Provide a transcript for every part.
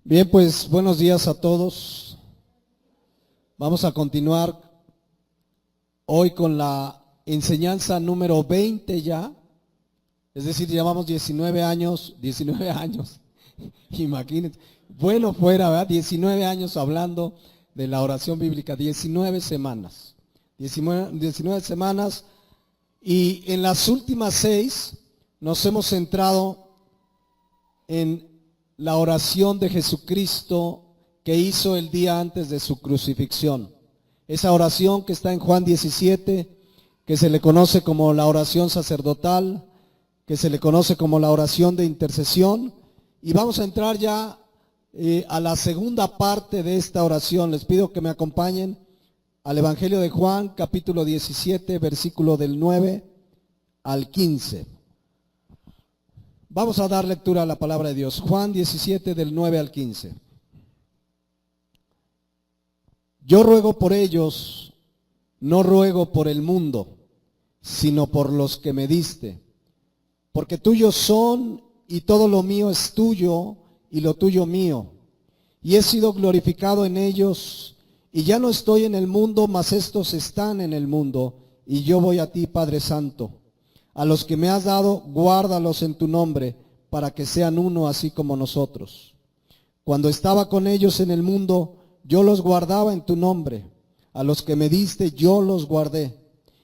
Bien, pues buenos días a todos. Vamos a continuar hoy con la enseñanza número 20 ya. Es decir, llevamos 19 años, imagínense. Bueno fuera, ¿verdad? 19 años hablando de la oración bíblica, 19 semanas. 19 semanas y en las últimas 6 nos hemos centrado en la oración de Jesucristo que hizo el día antes de su crucifixión. Esa oración que está en Juan 17, que se le conoce como la oración sacerdotal, que se le conoce como la oración de intercesión. Y vamos a entrar ya a la segunda parte de esta oración. Les pido que me acompañen al Evangelio de Juan, capítulo 17, versículo del 9 al 15. Vamos a dar lectura a la palabra de Dios. Juan 17 del 9 al 15. Yo ruego por ellos, no ruego por el mundo, sino por los que me diste. Porque tuyos son y todo lo mío es tuyo y lo tuyo mío. Y he sido glorificado en ellos y ya no estoy en el mundo, mas estos están en el mundo y yo voy a ti, Padre Santo. A los que me has dado, guárdalos en tu nombre, para que sean uno así como nosotros. Cuando estaba con ellos en el mundo, yo los guardaba en tu nombre. A los que me diste, yo los guardé.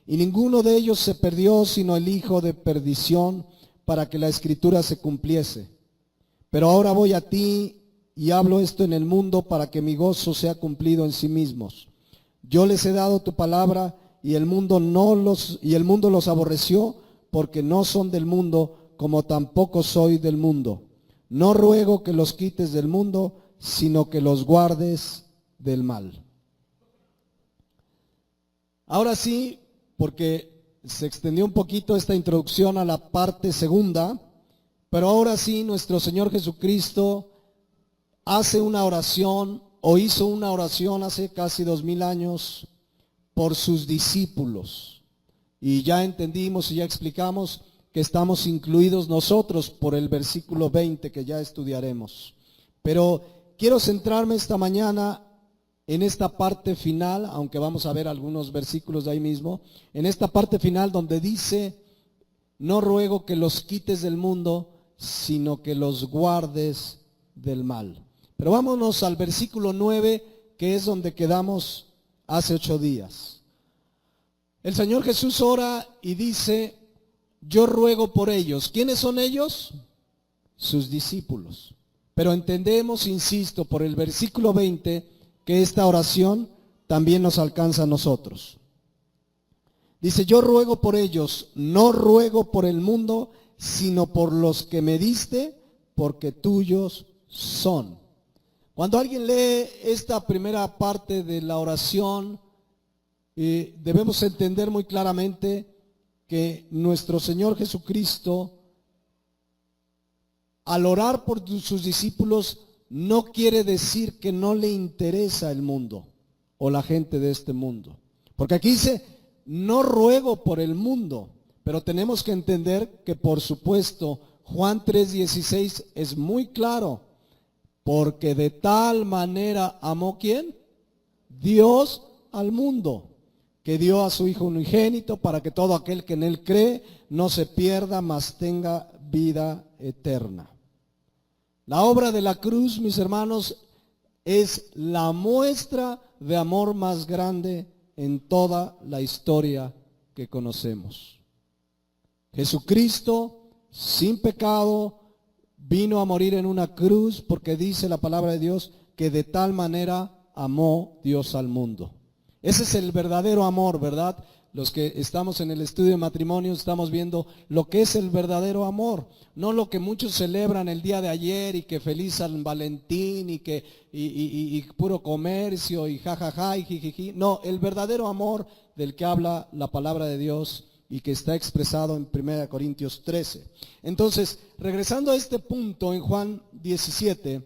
Y ninguno de ellos se perdió, sino el hijo de perdición, para que la escritura se cumpliese. Pero ahora voy a ti y hablo esto en el mundo, para que mi gozo sea cumplido en sí mismos. Yo les he dado tu palabra, y el mundo los aborreció, porque no son del mundo, como tampoco soy del mundo. No ruego que los quites del mundo, sino que los guardes del mal. Ahora sí, porque se extendió un poquito esta introducción a la parte segunda, pero ahora sí nuestro Señor Jesucristo hace una oración, o hizo una oración hace casi 2000 años por sus discípulos. Y ya entendimos y ya explicamos que estamos incluidos nosotros por el versículo 20 que ya estudiaremos. Pero quiero centrarme esta mañana en esta parte final, aunque vamos a ver algunos versículos de ahí mismo, en esta parte final donde dice, no ruego que los quites del mundo, sino que los guardes del mal. Pero vámonos al versículo 9, que es donde quedamos hace 8 días. El Señor Jesús ora y dice, yo ruego por ellos. ¿Quiénes son ellos? Sus discípulos. Pero entendemos, insisto, por el versículo 20, que esta oración también nos alcanza a nosotros. Dice, yo ruego por ellos, no ruego por el mundo, sino por los que me diste, porque tuyos son. Cuando alguien lee esta primera parte de la oración, debemos entender muy claramente que nuestro Señor Jesucristo, al orar por sus discípulos, no quiere decir que no le interesa el mundo o la gente de este mundo. Porque aquí dice, no ruego por el mundo, pero tenemos que entender que, por supuesto, Juan 3:16 es muy claro, porque de tal manera amó ¿quién? Dios al mundo, que dio a su Hijo unigénito para que todo aquel que en Él cree no se pierda, mas tenga vida eterna. La obra de la cruz, mis hermanos, es la muestra de amor más grande en toda la historia que conocemos. Jesucristo, sin pecado, vino a morir en una cruz porque dice la palabra de Dios que de tal manera amó Dios al mundo. Ese es el verdadero amor, ¿verdad? Los que estamos en el estudio de matrimonio estamos viendo lo que es el verdadero amor, no lo que muchos celebran el día de ayer y que feliz San Valentín y que y puro comercio y jajaja y jijiji. No, el verdadero amor del que habla la palabra de Dios y que está expresado en 1 Corintios 13. Entonces, regresando a este punto en Juan 17,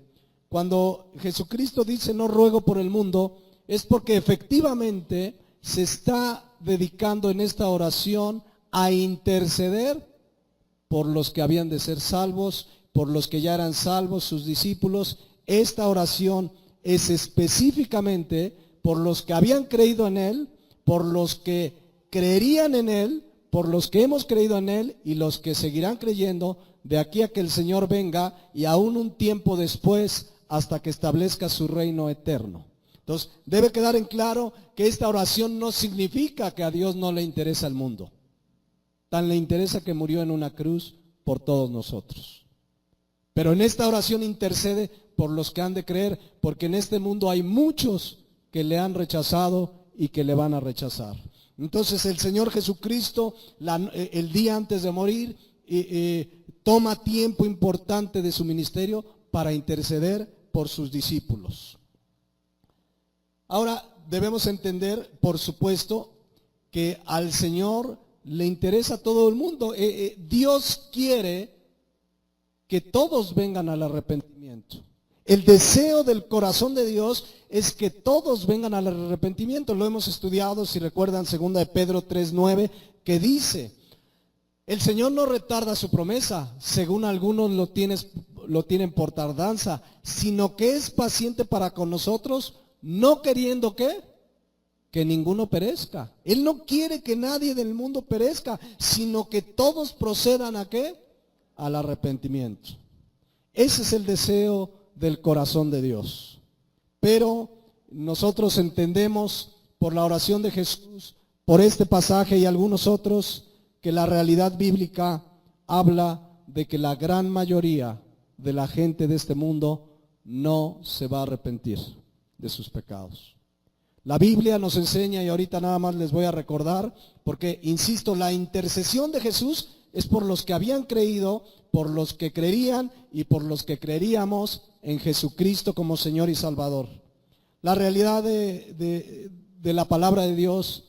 cuando Jesucristo dice no ruego por el mundo, es porque efectivamente se está dedicando en esta oración a interceder por los que habían de ser salvos, por los que ya eran salvos, sus discípulos, esta oración es específicamente por los que habían creído en Él, por los que creerían en Él, por los que hemos creído en Él y los que seguirán creyendo de aquí a que el Señor venga y aún un tiempo después hasta que establezca su reino eterno. Entonces, debe quedar en claro que esta oración no significa que a Dios no le interesa el mundo. Tan le interesa que murió en una cruz por todos nosotros. Pero en esta oración intercede por los que han de creer, porque en este mundo hay muchos que le han rechazado y que le van a rechazar. Entonces el Señor Jesucristo, el día antes de morir, toma tiempo importante de su ministerio para interceder por sus discípulos. Ahora debemos entender, por supuesto, que al Señor le interesa a todo el mundo. Dios quiere que todos vengan al arrepentimiento. El deseo del corazón de Dios es que todos vengan al arrepentimiento. Lo hemos estudiado, si recuerdan, 2 de Pedro 3:9, que dice: el Señor no retarda su promesa, según algunos lo tienen por tardanza, sino que es paciente para con nosotros, no queriendo que ninguno perezca. Él no quiere que nadie del mundo perezca, sino que todos procedan ¿a qué? Al arrepentimiento. Ese es el deseo del corazón de Dios. Pero nosotros entendemos por la oración de Jesús, por este pasaje y algunos otros, que la realidad bíblica habla de que la gran mayoría de la gente de este mundo no se va a arrepentir de sus pecados. La Biblia nos enseña, y ahorita nada más les voy a recordar, porque insisto, la intercesión de Jesús es por los que habían creído, por los que creerían y por los que creeríamos en Jesucristo como Señor y Salvador. La realidad de la palabra de Dios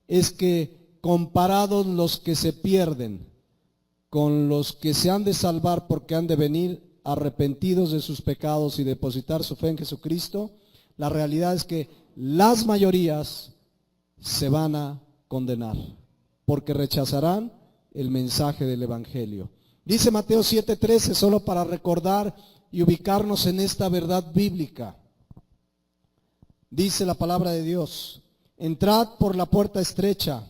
es que comparados los que se pierden con los que se han de salvar porque han de venir arrepentidos de sus pecados y depositar su fe en Jesucristo, la realidad es que las mayorías se van a condenar porque rechazarán el mensaje del Evangelio. Dice Mateo 7:13, solo para recordar y ubicarnos en esta verdad bíblica. Dice la palabra de Dios: entrad por la puerta estrecha,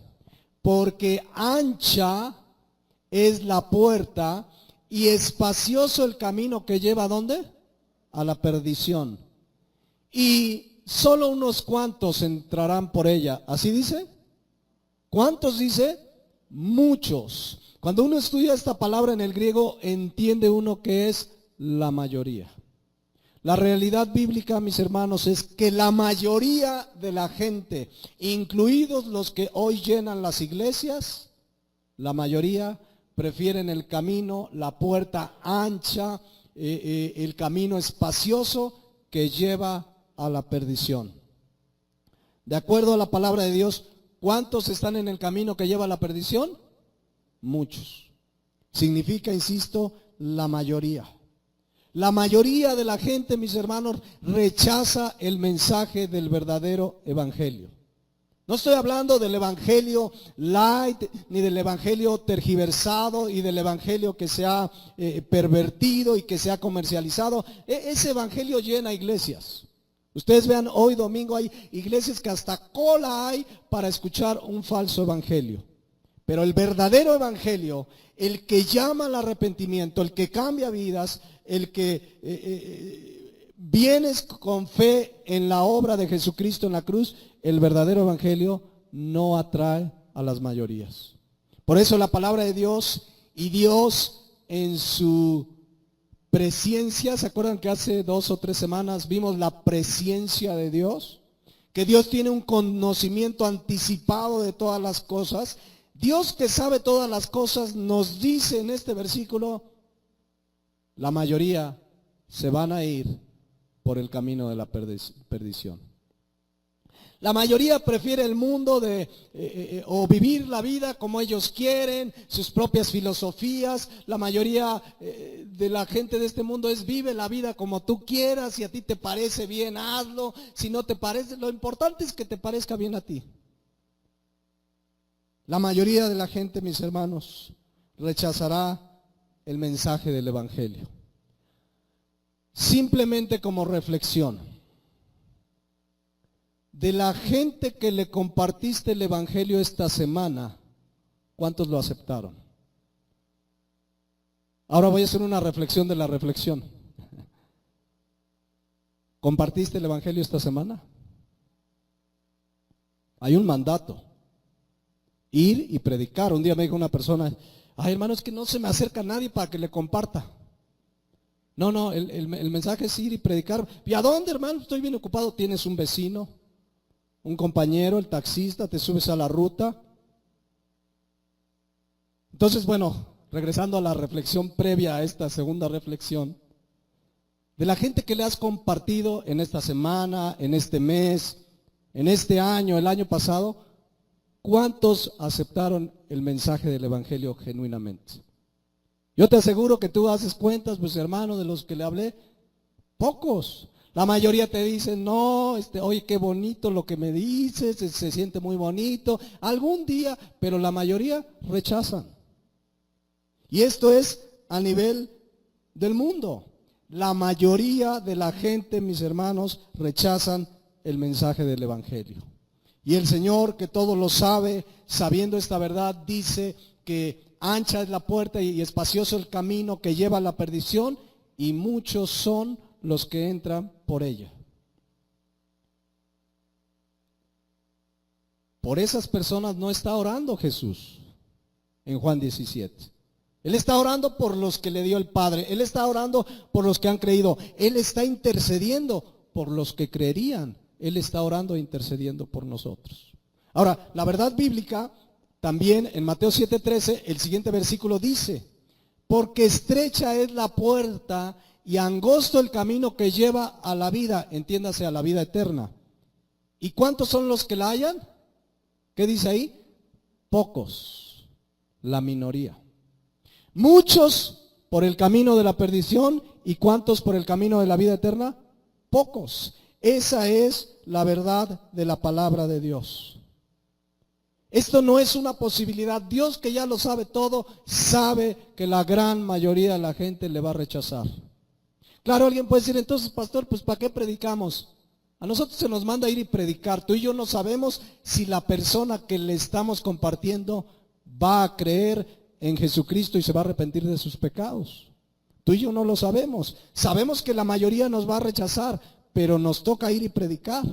porque ancha es la puerta y espacioso el camino que lleva ¿a dónde? A la perdición. Y solo unos cuantos entrarán por ella. ¿Así dice? ¿Cuántos dice? Muchos. Cuando uno estudia esta palabra en el griego, entiende uno que es la mayoría. La realidad bíblica, mis hermanos, es que la mayoría de la gente, incluidos los que hoy llenan las iglesias, la mayoría prefieren el camino, la puerta ancha, el camino espacioso que lleva a la perdición. De acuerdo a la palabra de Dios, ¿cuántos están en el camino que lleva a la perdición? Muchos. Significa, insisto, la mayoría. La mayoría de la gente, mis hermanos, rechaza el mensaje del verdadero evangelio. No estoy hablando del evangelio light, ni del evangelio tergiversado y del evangelio que se ha pervertido y que se ha comercializado. Ese evangelio llena iglesias. Ustedes vean, hoy domingo hay iglesias que hasta cola hay para escuchar un falso evangelio. Pero el verdadero evangelio, el que llama al arrepentimiento, el que cambia vidas, el que vienes con fe en la obra de Jesucristo en la cruz, el verdadero evangelio no atrae a las mayorías. Por eso la palabra de Dios, y Dios en su presciencia, ¿se acuerdan que hace 2 o 3 semanas vimos la presciencia de Dios? Que Dios tiene un conocimiento anticipado de todas las cosas. Dios, que sabe todas las cosas, nos dice en este versículo: la mayoría se van a ir por el camino de la perdición. La mayoría prefiere el mundo o vivir la vida como ellos quieren, sus propias filosofías. La mayoría de la gente de este mundo vive la vida como tú quieras. Si a ti te parece bien, hazlo. Si no te parece, lo importante es que te parezca bien a ti. La mayoría de la gente, mis hermanos, rechazará el mensaje del evangelio. simplemente como reflexión. De la gente que le compartiste el evangelio esta semana, ¿cuántos lo aceptaron? Ahora voy a hacer una reflexión de la reflexión. ¿Compartiste el evangelio esta semana? Hay un mandato: ir y predicar. Un día me dijo una persona: ay, hermano, es que no se me acerca nadie para que le comparta. No, el mensaje es ir y predicar. ¿Y a dónde, hermano? Estoy bien ocupado. Tienes un vecino, un compañero, el taxista, te subes a la ruta. Entonces, bueno, regresando a la reflexión previa a esta segunda reflexión, de la gente que le has compartido en esta semana, en este mes, en este año, el año pasado, ¿cuántos aceptaron el mensaje del evangelio genuinamente? Yo te aseguro que tú haces cuentas, pues hermano, de los que le hablé, pocos. La mayoría te dicen: no, oye, qué bonito lo que me dices, se siente muy bonito, algún día, pero la mayoría rechazan. Y esto es a nivel del mundo. La mayoría de la gente, mis hermanos, rechazan el mensaje del evangelio. Y el Señor, que todo lo sabe, sabiendo esta verdad, dice que ancha es la puerta y espacioso el camino que lleva a la perdición, y muchos son los que entran por ella. Por esas personas no está orando Jesús en Juan 17. Él está orando por los que le dio el Padre. Él está orando por los que han creído. Él está intercediendo por los que creerían. Él está orando e intercediendo por nosotros. Ahora, la verdad bíblica también en Mateo 7:13, el siguiente versículo dice: porque estrecha es la puerta y angosto el camino que lleva a la vida, entiéndase, a la vida eterna. ¿Y cuántos son los que la hallan? ¿Qué dice ahí? Pocos, la minoría. Muchos por el camino de la perdición, ¿y cuántos por el camino de la vida eterna? Pocos. Esa es la verdad de la palabra de Dios. Esto no es una posibilidad. Dios, que ya lo sabe todo, sabe que la gran mayoría de la gente le va a rechazar. Claro, alguien puede decir: entonces, pastor, pues ¿para qué predicamos? A nosotros se nos manda a ir y predicar. Tú y yo no sabemos si la persona que le estamos compartiendo va a creer en Jesucristo y se va a arrepentir de sus pecados. Tú y yo no lo sabemos. Sabemos que la mayoría nos va a rechazar, pero nos toca ir y predicar.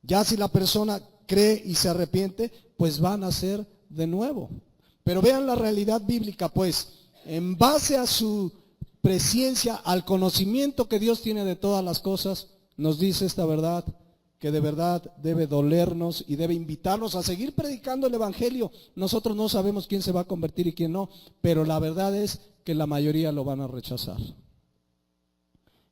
Ya si la persona cree y se arrepiente, pues van a ser de nuevo. Pero vean la realidad bíblica, pues, en base a su presciencia, al conocimiento que Dios tiene de todas las cosas, nos dice esta verdad, que de verdad debe dolernos y debe invitarnos a seguir predicando el evangelio. Nosotros no sabemos quién se va a convertir y quién no, pero la verdad es que la mayoría lo van a rechazar.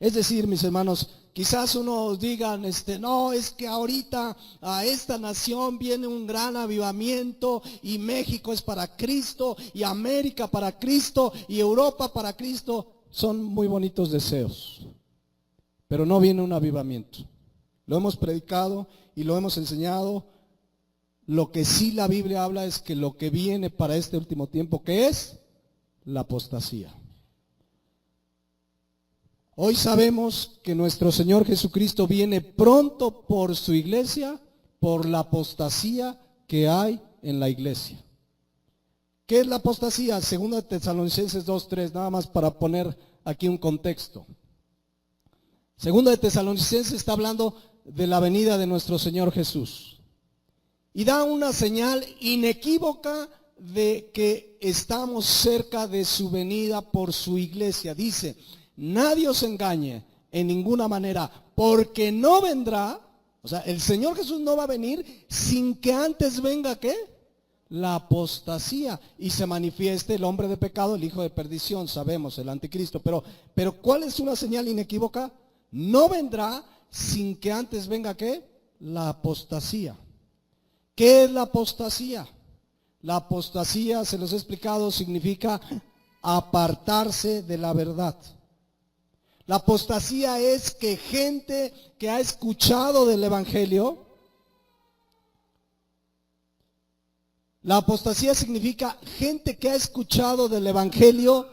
Es decir, mis hermanos, quizás unos digan: no, es que ahorita a esta nación viene un gran avivamiento y México es para Cristo y América para Cristo y Europa para Cristo. Son muy bonitos deseos, pero no viene un avivamiento. Lo hemos predicado y lo hemos enseñado. Lo que sí la Biblia habla es que lo que viene para este último tiempo, ¿qué es? La apostasía. Hoy sabemos que nuestro Señor Jesucristo viene pronto por su iglesia, por la apostasía que hay en la iglesia. ¿Qué es la apostasía? 2 Tesalonicenses 2:3, nada más para poner aquí un contexto. 2 Tesalonicenses está hablando de la venida de nuestro Señor Jesús. Y da una señal inequívoca de que estamos cerca de su venida por su iglesia. Dice: nadie os engañe en ninguna manera, porque no vendrá, o sea, el Señor Jesús no va a venir sin que antes venga, ¿qué? La apostasía, y se manifieste el hombre de pecado, el hijo de perdición, sabemos, el anticristo. Pero ¿cuál es una señal inequívoca? No vendrá sin que antes venga, ¿qué? La apostasía. ¿Qué es la apostasía? La apostasía, se los he explicado, significa apartarse de la verdad. La apostasía es que gente que ha escuchado del evangelio, la apostasía significa gente que ha escuchado del evangelio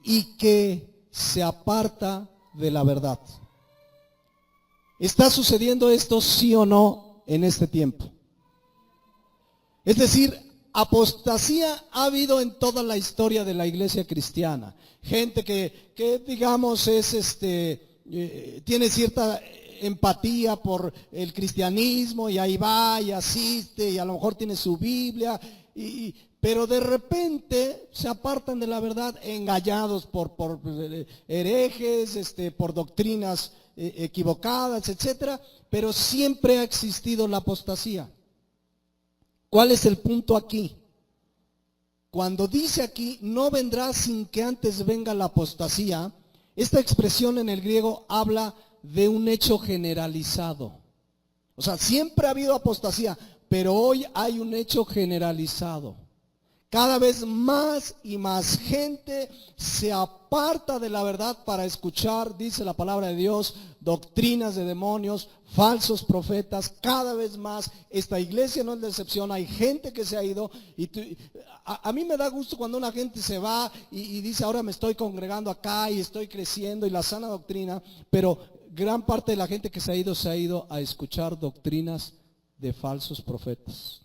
y que se aparta de la verdad. ¿Está sucediendo esto sí o no en este tiempo? Es decir, apostasía ha habido en toda la historia de la iglesia cristiana. Gente que digamos tiene cierta empatía por el cristianismo y ahí va y asiste y a lo mejor tiene su Biblia, pero de repente se apartan de la verdad, engañados por herejes, por doctrinas equivocadas, etcétera. Pero siempre ha existido la apostasía. ¿Cuál es el punto aquí? Cuando dice aquí, no vendrá sin que antes venga la apostasía, esta expresión en el griego habla de un hecho generalizado. O sea, siempre ha habido apostasía, pero hoy hay un hecho generalizado. Cada vez más y más gente se aparta de la verdad para escuchar, dice la palabra de Dios, doctrinas de demonios, falsos profetas. Cada vez más, esta iglesia no es la excepción, hay gente que se ha ido. A mí me da gusto cuando una gente se va y dice, ahora me estoy congregando acá y estoy creciendo y la sana doctrina, pero gran parte de la gente que se ha ido a escuchar doctrinas de falsos profetas.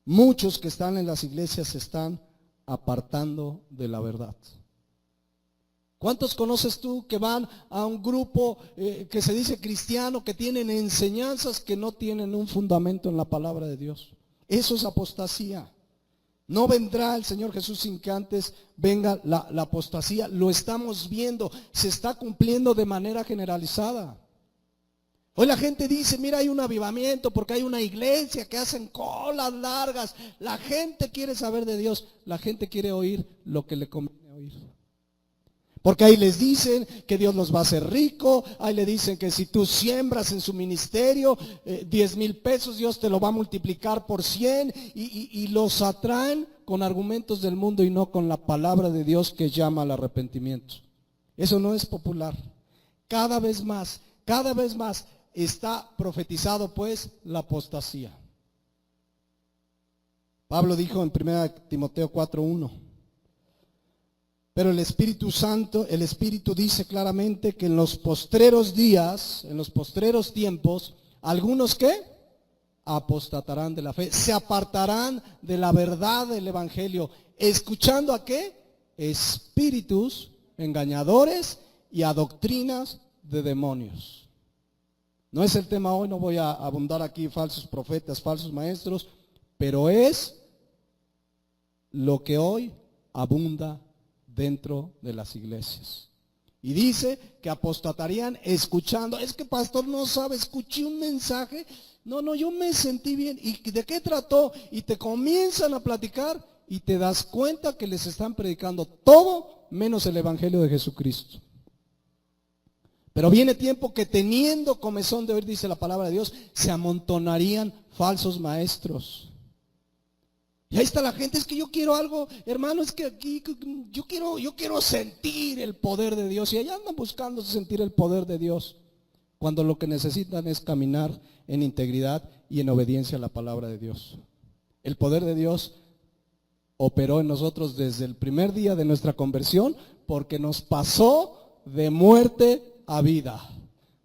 Muchos que están en las iglesias se están apartando de la verdad. ¿Cuántos conoces tú que van a un grupo que se dice cristiano, que tienen enseñanzas que no tienen un fundamento en la palabra de Dios? Eso es apostasía. No vendrá el Señor Jesús sin que antes venga la apostasía. Lo estamos viendo, se está cumpliendo de manera generalizada. Hoy la gente dice, mira, hay un avivamiento porque hay una iglesia que hacen colas largas. La gente quiere saber de Dios, la gente quiere oír lo que le conviene oír. Porque ahí les dicen que Dios los va a hacer rico, ahí le dicen que si tú siembras en su ministerio 10,000 pesos, Dios te lo va a multiplicar por 100 y los atraen con argumentos del mundo y no con la palabra de Dios que llama al arrepentimiento. Eso no es popular. Cada vez más está profetizado pues la apostasía. Pablo dijo en 1 Timoteo 4:1, pero el Espíritu Santo, el Espíritu dice claramente que en los postreros días, en los postreros tiempos, algunos ¿qué? Apostatarán de la fe, se apartarán de la verdad del Evangelio, escuchando ¿a qué? Espíritus engañadores y a doctrinas de demonios. No es el tema hoy, no voy a abundar aquí falsos profetas, falsos maestros, pero es lo que hoy abunda dentro de las iglesias. Y dice que apostatarían escuchando. Es que pastor no sabe, escuché un mensaje, no, yo me sentí bien. ¿Y de qué trató? Y te comienzan a platicar y te das cuenta que les están predicando todo menos el Evangelio de Jesucristo. Pero viene tiempo que teniendo comezón de oír, dice la palabra de Dios, se amontonarían falsos maestros. Y ahí está la gente, es que yo quiero algo, hermano, es que aquí yo quiero sentir el poder de Dios. Y allá andan buscando sentir el poder de Dios, cuando lo que necesitan es caminar en integridad y en obediencia a la palabra de Dios. El poder de Dios operó en nosotros desde el primer día de nuestra conversión, porque nos pasó de muerte a vida.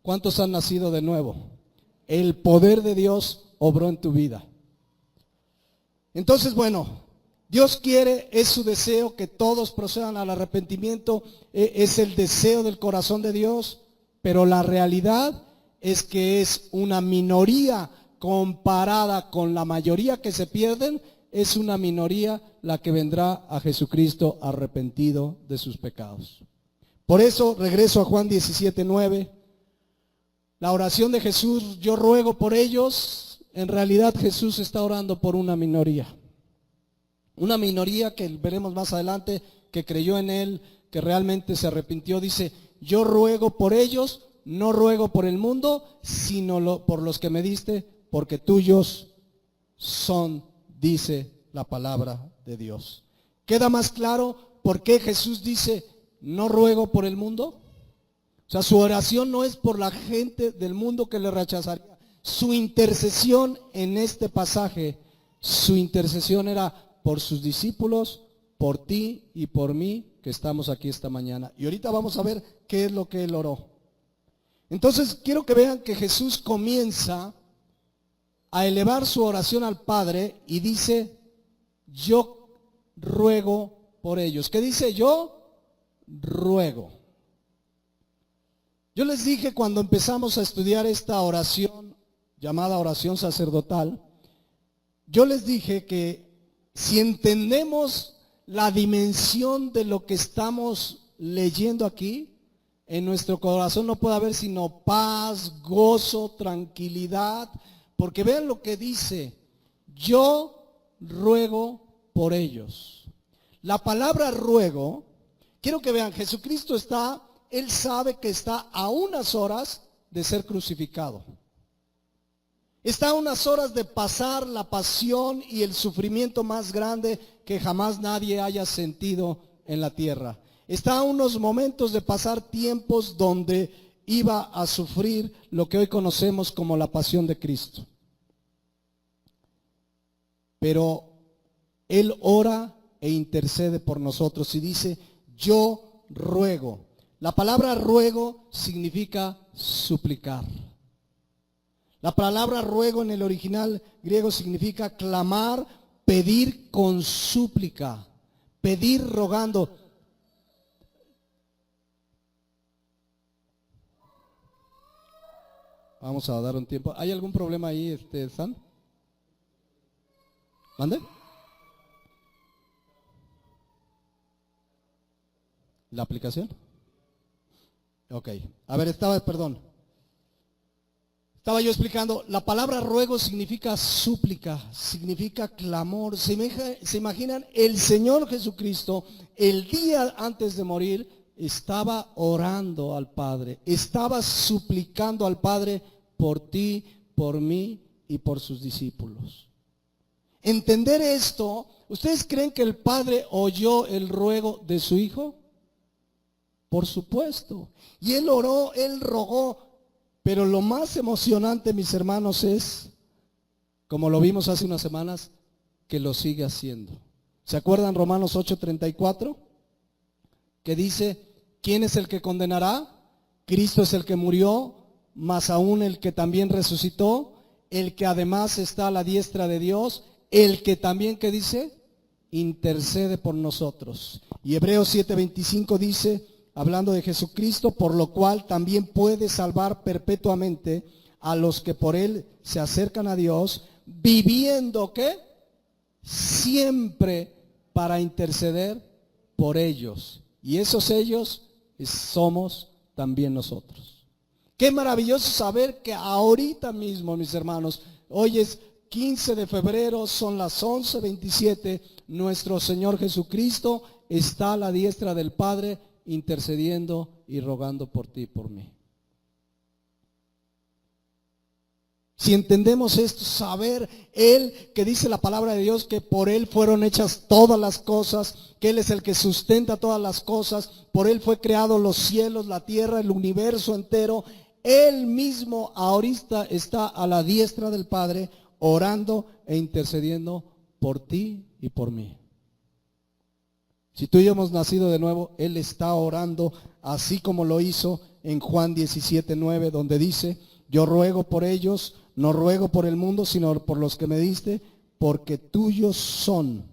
¿Cuántos han nacido de nuevo? El poder de Dios obró en tu vida. Entonces, bueno, Dios quiere, es su deseo que todos procedan al arrepentimiento, es el deseo del corazón de Dios, pero la realidad es que es una minoría comparada con la mayoría que se pierden. Es una minoría la que vendrá a Jesucristo arrepentido de sus pecados. Por eso regreso a Juan 17:9. La oración de Jesús, yo ruego por ellos. En realidad Jesús está orando por una minoría. Una minoría que veremos más adelante, que creyó en Él, que realmente se arrepintió. Dice, yo ruego por ellos, no ruego por el mundo, sino por los que me diste, porque tuyos son, dice la palabra de Dios. ¿Queda más claro por qué Jesús dice, no ruego por el mundo? O sea, su oración no es por la gente del mundo que le rechazaría. Su intercesión en este pasaje, su intercesión era por sus discípulos, por ti y por mí, que estamos aquí esta mañana. Y ahorita vamos a ver qué es lo que él oró. Entonces quiero que vean que Jesús comienza a elevar su oración al Padre y dice, yo ruego por ellos. ¿Qué dice? Yo ruego. Yo les dije cuando empezamos a estudiar esta oración, llamada oración sacerdotal, yo les dije que si entendemos la dimensión de lo que estamos leyendo aquí, en nuestro corazón no puede haber sino paz, gozo, tranquilidad, porque vean lo que dice, yo ruego por ellos. La palabra ruego, quiero que vean, Jesucristo Él sabe que está a unas horas de ser crucificado. Está a unas horas de pasar la pasión y el sufrimiento más grande que jamás nadie haya sentido en la tierra. Está a unos momentos de pasar tiempos donde iba a sufrir lo que hoy conocemos como la pasión de Cristo. Pero Él ora e intercede por nosotros y dice, yo ruego. La palabra ruego significa suplicar. La palabra ruego en el original griego significa clamar, pedir con súplica, pedir rogando. Vamos a dar un tiempo. ¿Hay algún problema ahí, San? ¿Mande? ¿La aplicación? Ok. A ver, estaba yo explicando, la palabra ruego significa súplica, significa clamor. ¿Se imaginan? El Señor Jesucristo, el día antes de morir, estaba orando al Padre, estaba suplicando al Padre por ti, por mí y por sus discípulos. Entender esto, ¿ustedes creen que el Padre oyó el ruego de su Hijo? Por supuesto. Y Él oró, Él rogó. Pero lo más emocionante, mis hermanos, es, como lo vimos hace unas semanas, que lo sigue haciendo. ¿Se acuerdan Romanos 8:34? Que dice, ¿quién es el que condenará? Cristo es el que murió, más aún el que también resucitó, el que además está a la diestra de Dios, el que también, ¿qué dice? Intercede por nosotros. Y Hebreos 7:25 dice, hablando de Jesucristo, por lo cual también puede salvar perpetuamente a los que por Él se acercan a Dios, viviendo, ¿qué? Siempre para interceder por ellos. Y esos ellos somos también nosotros. Qué maravilloso saber que ahorita mismo, mis hermanos, hoy es 15 de febrero, son las 11:27, nuestro Señor Jesucristo está a la diestra del Padre, intercediendo y rogando por ti y por mí. Si entendemos esto, saber Él, que dice la palabra de Dios, que por Él fueron hechas todas las cosas, que Él es el que sustenta todas las cosas, por Él fue creado los cielos, la tierra, el universo entero. Él mismo ahorita está a la diestra del Padre, orando e intercediendo por ti y por mí. Si tú y yo hemos nacido de nuevo, Él está orando, así como lo hizo en Juan 17:9, donde dice, yo ruego por ellos, no ruego por el mundo, sino por los que me diste, porque tuyos son.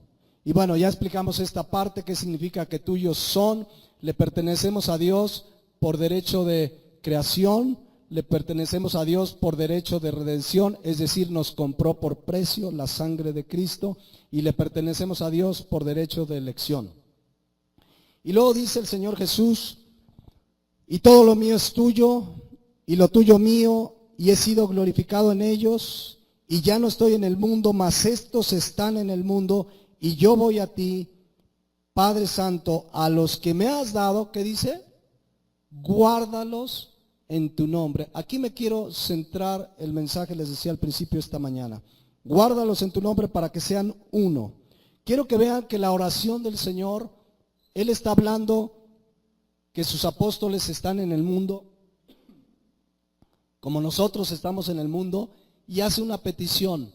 Y bueno, ya explicamos esta parte, qué significa que tuyos son. Le pertenecemos a Dios por derecho de creación, le pertenecemos a Dios por derecho de redención, es decir, nos compró por precio la sangre de Cristo, y le pertenecemos a Dios por derecho de elección. Y luego dice el Señor Jesús, y todo lo mío es tuyo, y lo tuyo mío, y he sido glorificado en ellos, y ya no estoy en el mundo, mas estos están en el mundo, y yo voy a ti, Padre Santo, a los que me has dado, ¿qué dice? Guárdalos en tu nombre. Aquí me quiero centrar el mensaje, les decía al principio esta mañana. Guárdalos en tu nombre para que sean uno. Quiero que vean que la oración del Señor, Él está hablando que sus apóstoles están en el mundo, como nosotros estamos en el mundo, y hace una petición,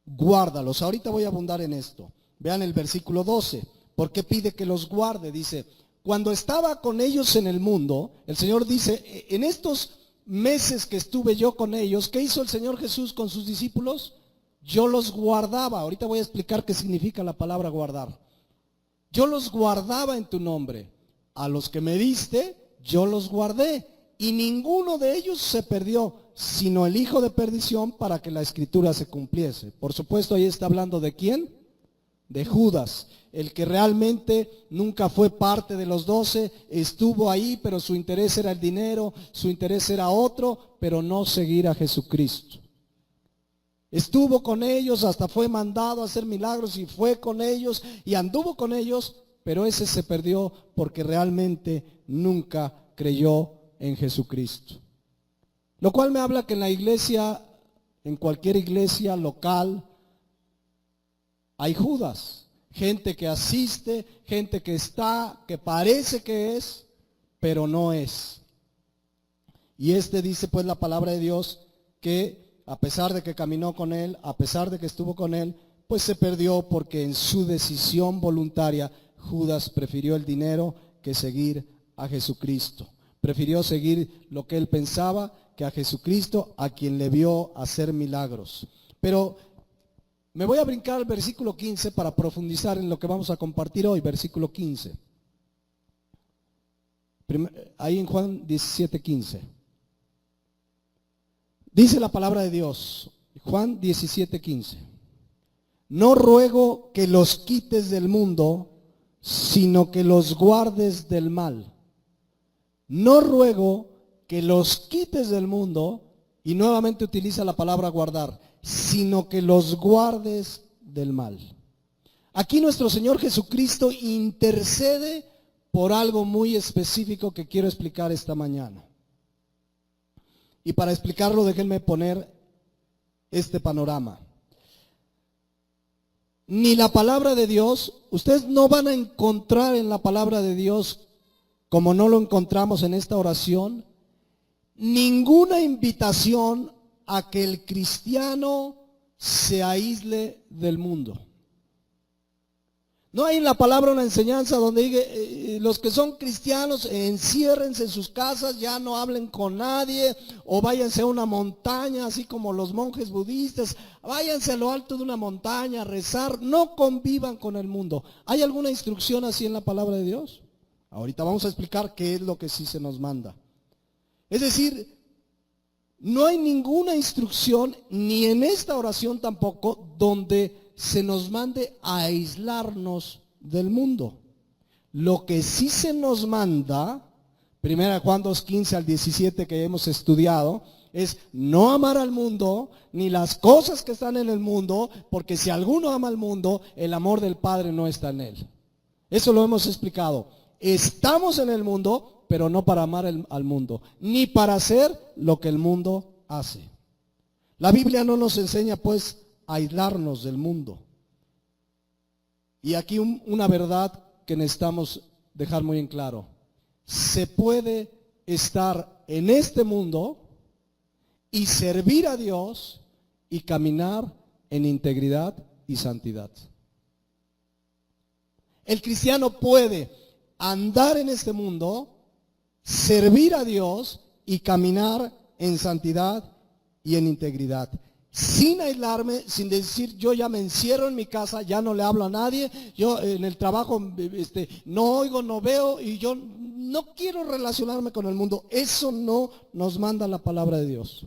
guárdalos. Ahorita voy a abundar en esto. Vean el versículo 12, ¿Por qué pide que los guarde? Dice, cuando estaba con ellos en el mundo, el Señor dice, en estos meses que estuve yo con ellos, ¿qué hizo el Señor Jesús con sus discípulos? Yo los guardaba. Ahorita voy a explicar qué significa la palabra guardar. Yo los guardaba en tu nombre. A los que me diste, yo los guardé. Y ninguno de ellos se perdió, sino el hijo de perdición, para que la escritura se cumpliese. Por supuesto, ahí está hablando de ¿quién? De Judas, el que realmente nunca fue parte de los 12, estuvo ahí, pero su interés era el dinero, su interés era otro, pero no seguir a Jesucristo. Estuvo con ellos, hasta fue mandado a hacer milagros y fue con ellos y anduvo con ellos, pero ese se perdió porque realmente nunca creyó en Jesucristo. Lo cual me habla que en la iglesia, en cualquier iglesia local, hay Judas, gente que asiste, gente que está, que parece que es, pero no es. Y dice pues la palabra de Dios que a pesar de que caminó con él, a pesar de que estuvo con él, pues se perdió porque en su decisión voluntaria Judas prefirió el dinero que seguir a Jesucristo. Prefirió seguir lo que él pensaba que a Jesucristo, a quien le vio hacer milagros. Pero me voy a brincar al versículo 15 para profundizar en lo que vamos a compartir hoy, versículo 15. Ahí en Juan 17:15. Dice la palabra de Dios, Juan 17:15. No ruego que los quites del mundo, sino que los guardes del mal. No ruego que los quites del mundo, y nuevamente utiliza la palabra guardar, sino que los guardes del mal. Aquí nuestro Señor Jesucristo intercede por algo muy específico que quiero explicar esta mañana. Y para explicarlo, déjenme poner este panorama. Ni la palabra de Dios, ustedes no van a encontrar en la palabra de Dios, como no lo encontramos en esta oración, ninguna invitación a que el cristiano se aísle del mundo. No hay en la palabra una enseñanza donde diga, los que son cristianos enciérrense en sus casas, ya no hablen con nadie, o váyanse a una montaña, así como los monjes budistas, váyanse a lo alto de una montaña a rezar, no convivan con el mundo. ¿Hay alguna instrucción así en la palabra de Dios? Ahorita vamos a explicar qué es lo que sí se nos manda. Es decir, no hay ninguna instrucción, ni en esta oración tampoco, donde se nos mande a aislarnos del mundo. Lo que sí se nos manda, 1 Juan 2:15 al 17 que hemos estudiado, es no amar al mundo, ni las cosas que están en el mundo, porque si alguno ama al mundo, el amor del Padre no está en él. Eso lo hemos explicado. Estamos en el mundo, pero no para amar al mundo, ni para hacer lo que el mundo hace. La Biblia no nos enseña pues a aislarnos del mundo. Y aquí una verdad que necesitamos dejar muy en claro. Se puede estar en este mundo y servir a Dios y caminar en integridad y santidad. El cristiano puede andar en este mundo, servir a Dios y caminar en santidad y en integridad, sin aislarme, sin decir yo ya me encierro en mi casa, ya no le hablo a nadie, yo en el trabajo no oigo, no veo y yo no quiero relacionarme con el mundo. Eso no nos manda la palabra de Dios.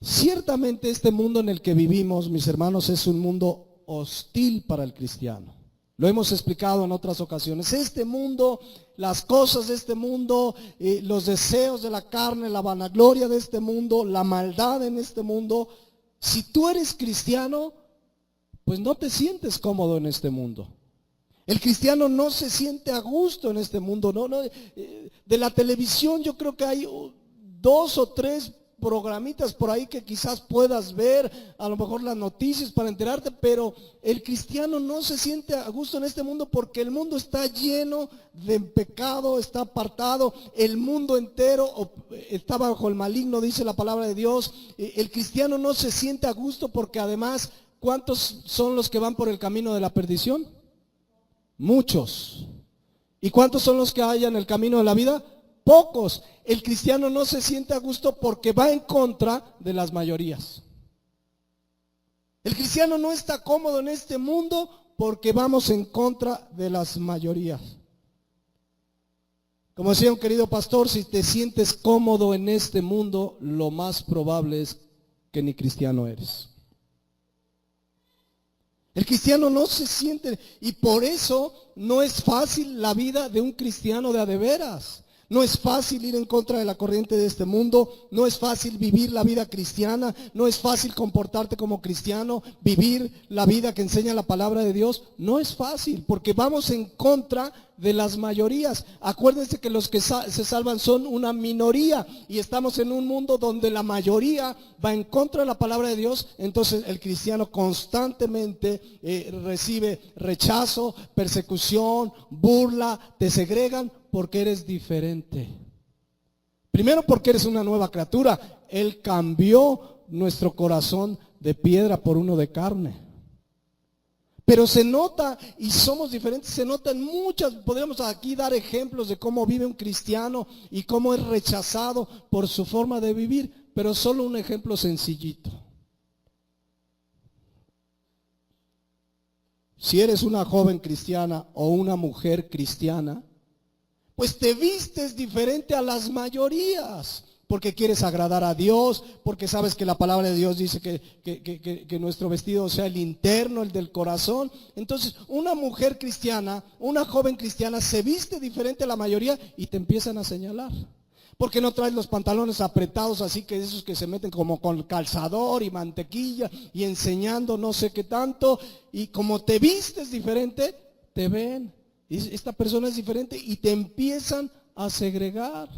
Ciertamente este mundo en el que vivimos, mis hermanos, es un mundo hostil para el cristiano. Lo hemos explicado en otras ocasiones. Este mundo, las cosas de este mundo, los deseos de la carne, la vanagloria de este mundo, la maldad en este mundo. Si tú eres cristiano, pues no te sientes cómodo en este mundo. El cristiano no se siente a gusto en este mundo. De la televisión yo creo que hay 2 o 3 programitas por ahí que quizás puedas ver, a lo mejor las noticias para enterarte, pero el cristiano no se siente a gusto en este mundo porque el mundo está lleno de pecado, está apartado, el mundo entero está bajo el maligno, dice la palabra de Dios. El cristiano no se siente a gusto porque además, ¿cuántos son los que van por el camino de la perdición? Muchos. ¿Y cuántos son los que hay en el camino de la vida? Pocos. El cristiano no se siente a gusto porque va en contra de las mayorías. El cristiano no está cómodo en este mundo porque vamos en contra de las mayorías. Como decía un querido pastor, si te sientes cómodo en este mundo, lo más probable es que ni cristiano eres. El cristiano no se siente, y por eso no es fácil la vida de un cristiano de a de veras. No es fácil ir en contra de la corriente de este mundo, no es fácil vivir la vida cristiana, no es fácil comportarte como cristiano, vivir la vida que enseña la palabra de Dios. No es fácil porque vamos en contra de las mayorías. Acuérdense que los que se salvan son una minoría y estamos en un mundo donde la mayoría va en contra de la palabra de Dios. Entonces el cristiano constantemente recibe rechazo, persecución, burla, te segregan porque eres diferente. Primero porque eres una nueva criatura. Él cambió nuestro corazón de piedra por uno de carne. Pero se nota, y somos diferentes, se nota en muchas, podríamos aquí dar ejemplos de cómo vive un cristiano y cómo es rechazado por su forma de vivir, pero solo un ejemplo sencillito. Si eres una joven cristiana o una mujer cristiana, pues te vistes diferente a las mayorías, porque quieres agradar a Dios, porque sabes que la palabra de Dios dice que nuestro vestido sea el interno, el del corazón. Entonces, una mujer cristiana, una joven cristiana se viste diferente a la mayoría y te empiezan a señalar. ¿Por qué no traes los pantalones apretados así que esos que se meten como con calzador y mantequilla y enseñando no sé qué tanto? Y como te vistes diferente, te ven. Esta persona es diferente y te empiezan a segregar.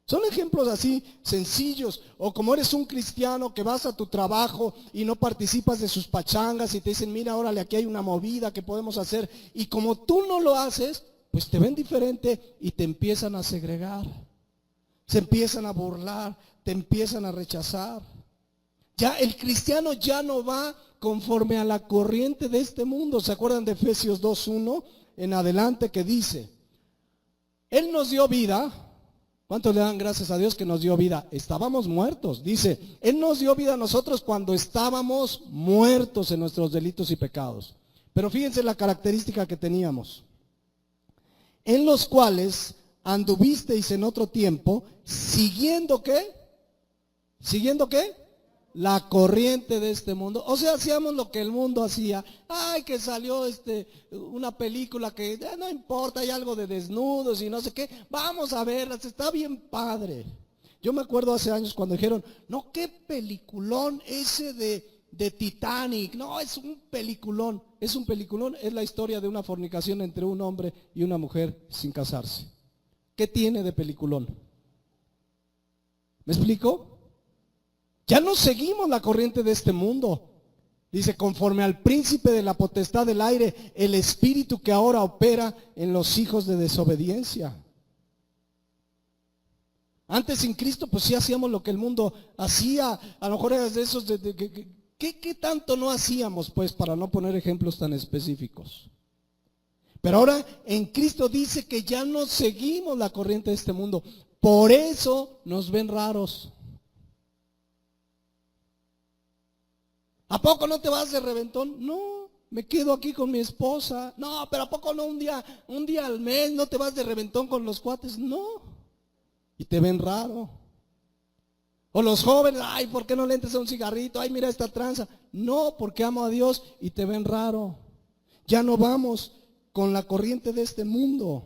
Son ejemplos así sencillos. O como eres un cristiano que vas a tu trabajo y no participas de sus pachangas y te dicen, mira, órale, aquí hay una movida que podemos hacer. Y como tú no lo haces, pues te ven diferente y te empiezan a segregar. Se empiezan a burlar, te empiezan a rechazar. Ya el cristiano ya no va conforme a la corriente de este mundo. ¿Se acuerdan de Efesios 2:1 en adelante que dice? Él nos dio vida. ¿Cuántos le dan gracias a Dios que nos dio vida? Estábamos muertos. Dice, Él nos dio vida a nosotros cuando estábamos muertos en nuestros delitos y pecados. Pero fíjense la característica que teníamos. En los cuales anduvisteis en otro tiempo, siguiendo ¿qué? ¿Siguiendo qué? La corriente de este mundo. O sea, hacíamos lo que el mundo hacía. Ay, que salió una película que no importa, hay algo de desnudos y no sé qué. Vamos a verlas, está bien padre. Yo me acuerdo hace años cuando dijeron, no, qué peliculón ese de Titanic. No, es un peliculón. Es un peliculón, es la historia de una fornicación entre un hombre y una mujer sin casarse. ¿Qué tiene de peliculón? ¿Me explico? Ya no seguimos la corriente de este mundo. Dice, conforme al príncipe de la potestad del aire, el espíritu que ahora opera en los hijos de desobediencia. Antes sin Cristo, pues sí hacíamos lo que el mundo hacía. A lo mejor eras de esos ¿qué tanto no hacíamos? Pues para no poner ejemplos tan específicos. Pero ahora en Cristo dice que ya no seguimos la corriente de este mundo. Por eso nos ven raros. ¿A poco no te vas de reventón? No, me quedo aquí con mi esposa. No, pero ¿a poco no un día al mes no te vas de reventón con los cuates? No. Y te ven raro. O los jóvenes, ay, ¿por qué no le entras a un cigarrito? Ay, mira esta tranza. No, porque amo a Dios y te ven raro. Ya no vamos con la corriente de este mundo.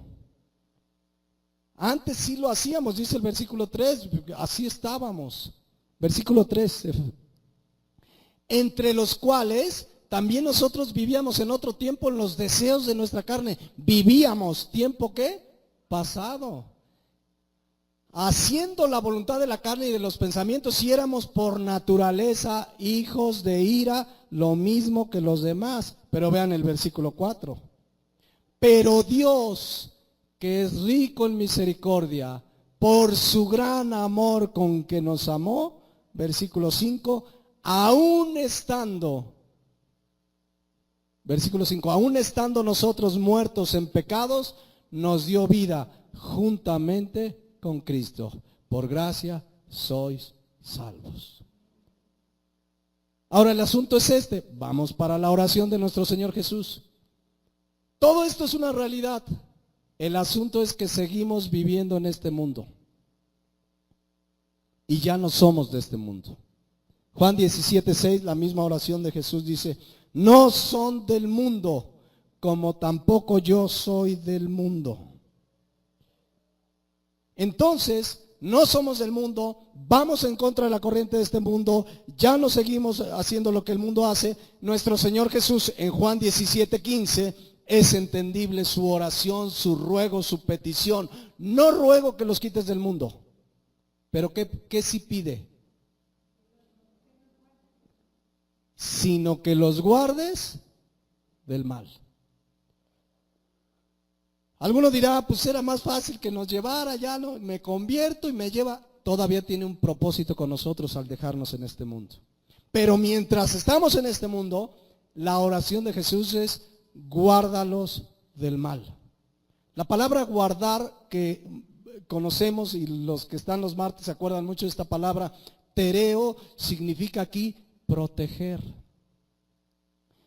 Antes sí lo hacíamos, dice el versículo 3, así estábamos. Versículo 3. Entre los cuales también nosotros vivíamos en otro tiempo en los deseos de nuestra carne. Vivíamos, ¿tiempo qué? Pasado. Haciendo la voluntad de la carne y de los pensamientos, si éramos por naturaleza hijos de ira, lo mismo que los demás. Pero vean el versículo 4. Pero Dios, que es rico en misericordia, por su gran amor con que nos amó, versículo 5, aún estando Versículo 5, aún estando nosotros muertos en pecados, nos dio vida juntamente con Cristo. Por gracia sois salvos. Ahora el asunto es este. Vamos para la oración de nuestro Señor Jesús. Todo esto es una realidad. El asunto es que seguimos viviendo en este mundo. Y ya no somos de este mundo. Juan 17:6, la misma oración de Jesús dice, no son del mundo, como tampoco yo soy del mundo. Entonces, no somos del mundo, vamos en contra de la corriente de este mundo, ya no seguimos haciendo lo que el mundo hace. Nuestro Señor Jesús en Juan 17:15 es entendible su oración, su ruego, su petición. No ruego que los quites del mundo, pero ¿qué sí pide? Sino que los guardes del mal. Alguno dirá, pues era más fácil que nos llevara, ya no, me convierto y me lleva. Todavía tiene un propósito con nosotros al dejarnos en este mundo. Pero mientras estamos en este mundo, la oración de Jesús es, guárdalos del mal. La palabra guardar que conocemos, y los que están los martes se acuerdan mucho de esta palabra, tereo, significa aquí proteger,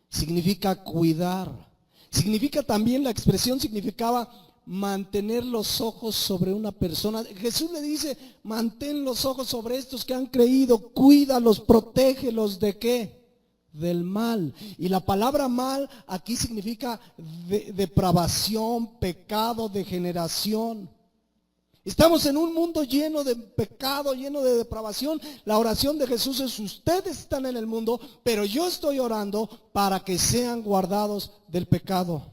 significa cuidar. Significa también, la expresión significaba mantener los ojos sobre una persona. Jesús le dice, mantén los ojos sobre estos que han creído, cuídalos, protégelos, ¿de qué? Del mal. Y la palabra mal aquí significa depravación, pecado, degeneración. Estamos en un mundo lleno de pecado, lleno de depravación. La oración de Jesús es, ustedes están en el mundo, pero yo estoy orando para que sean guardados del pecado.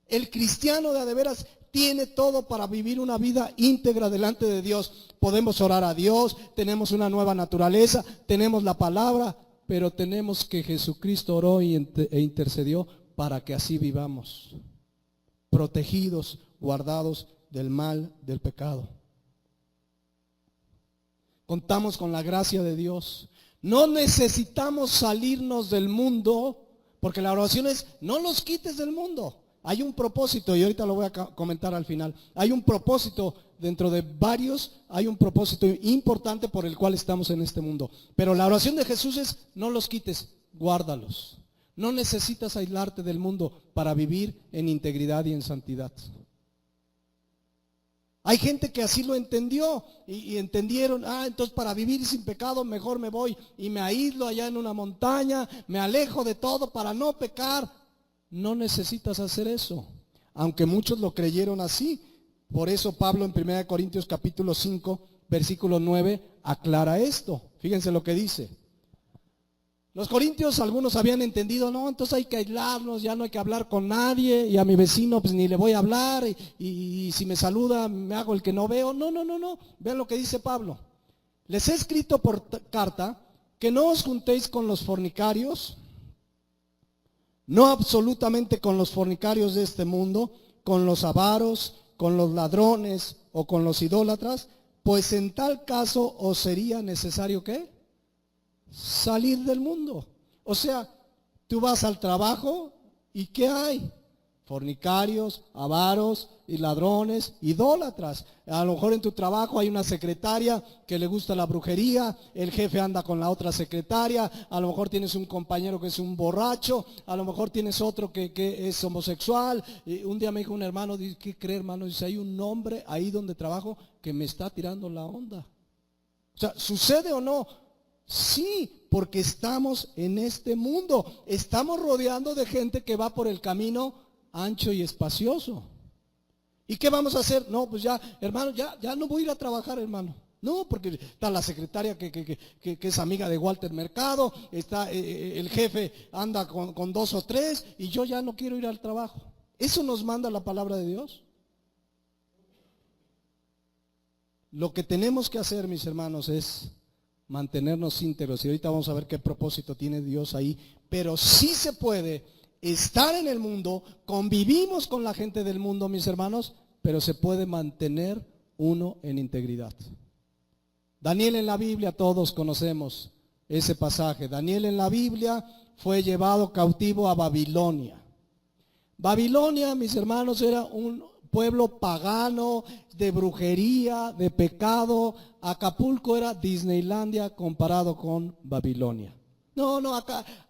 El cristiano de veras tiene todo para vivir una vida íntegra delante de Dios. Podemos orar a Dios, tenemos una nueva naturaleza, tenemos la palabra, pero tenemos que Jesucristo oró e intercedió para que así vivamos, protegidos, guardados del mal, del pecado. Contamos con la gracia de Dios. No necesitamos salirnos del mundo, porque la oración es, no los quites del mundo. Hay un propósito, y ahorita lo voy a comentar al final. Hay un propósito, dentro de varios, hay un propósito importante por el cual estamos en este mundo. Pero la oración de Jesús es, no los quites, guárdalos. No necesitas aislarte del mundo para vivir en integridad y en santidad. Hay gente que así lo entendió y entendieron, entonces para vivir sin pecado mejor me voy y me aíslo allá en una montaña, me alejo de todo para no pecar. No necesitas hacer eso, aunque muchos lo creyeron así. Por eso Pablo en 1 Corintios capítulo 5, versículo 9, aclara esto. Fíjense lo que dice. Los corintios, algunos habían entendido, no, entonces hay que aislarnos, ya no hay que hablar con nadie, y a mi vecino pues ni le voy a hablar, y si me saluda me hago el que no veo. No. Vean lo que dice Pablo. Les he escrito por carta que no os juntéis con los fornicarios, no absolutamente con los fornicarios de este mundo, con los avaros, con los ladrones o con los idólatras, pues en tal caso os sería necesario ¿qué? Salir del mundo. O sea, tú vas al trabajo y ¿qué hay? Fornicarios, avaros y ladrones, idólatras. A lo mejor en tu trabajo hay una secretaria que le gusta la brujería, el jefe anda con la otra secretaria, a lo mejor tienes un compañero que es un borracho, a lo mejor tienes otro que es homosexual. Y un día me dijo un hermano, dice, ¿qué cree, hermano? Dice, hay un hombre ahí donde trabajo que me está tirando la onda. O sea, ¿sucede o no? Sí, porque estamos en este mundo, estamos rodeando de gente que va por el camino ancho y espacioso. ¿Y qué vamos a hacer? No, pues ya, hermano, ya no voy a ir a trabajar, hermano. No, porque está la secretaria que es amiga de Walter Mercado, está el jefe anda con 2 o 3 y yo ya no quiero ir al trabajo. ¿Eso nos manda la palabra de Dios? Lo que tenemos que hacer, mis hermanos, es mantenernos íntegros. Y ahorita vamos a ver qué propósito tiene Dios ahí. Pero sí se puede estar en el mundo, convivimos con la gente del mundo, mis hermanos, pero se puede mantener uno en integridad. Daniel en la Biblia, todos conocemos ese pasaje. Daniel en la Biblia fue llevado cautivo a Babilonia. Babilonia, mis hermanos, era un pueblo pagano, de brujería, de pecado. Acapulco era Disneylandia comparado con Babilonia. No,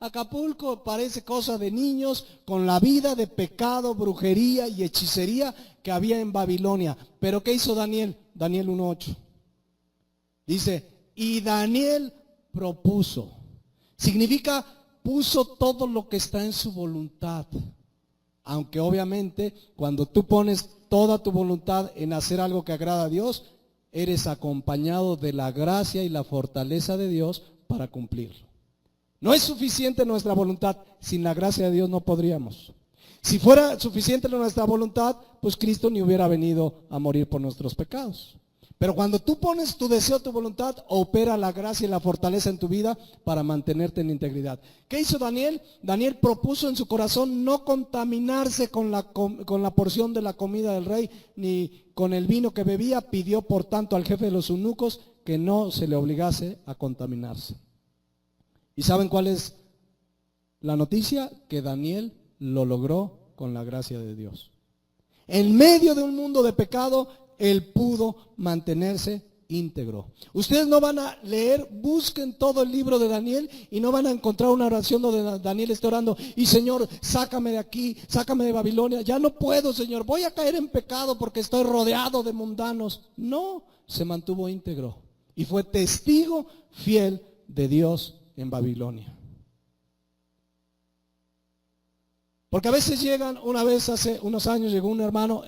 Acapulco parece cosa de niños con la vida de pecado, brujería y hechicería que había en Babilonia. Pero ¿qué hizo Daniel? Daniel 1:8. Dice, y Daniel propuso. Significa, puso todo lo que está en su voluntad. Aunque obviamente cuando tú pones toda tu voluntad en hacer algo que agrada a Dios, eres acompañado de la gracia y la fortaleza de Dios para cumplirlo. No es suficiente nuestra voluntad, sin la gracia de Dios no podríamos. Si fuera suficiente nuestra voluntad, pues Cristo ni hubiera venido a morir por nuestros pecados. Pero cuando tú pones tu deseo, tu voluntad, opera la gracia y la fortaleza en tu vida para mantenerte en integridad. ¿Qué hizo Daniel? Daniel propuso en su corazón no contaminarse con la porción de la comida del rey, ni con el vino que bebía. Pidió por tanto al jefe de los eunucos que no se le obligase a contaminarse. ¿Y saben cuál es la noticia? Que Daniel lo logró con la gracia de Dios. En medio de un mundo de pecado, él pudo mantenerse íntegro. Ustedes no van a leer, busquen todo el libro de Daniel y no van a encontrar una oración donde Daniel esté orando, y Señor, sácame de aquí, sácame de Babilonia, ya no puedo, Señor, voy a caer en pecado porque estoy rodeado de mundanos. No, se mantuvo íntegro y fue testigo fiel de Dios en Babilonia. Porque a veces llegan, una vez hace unos años llegó un hermano,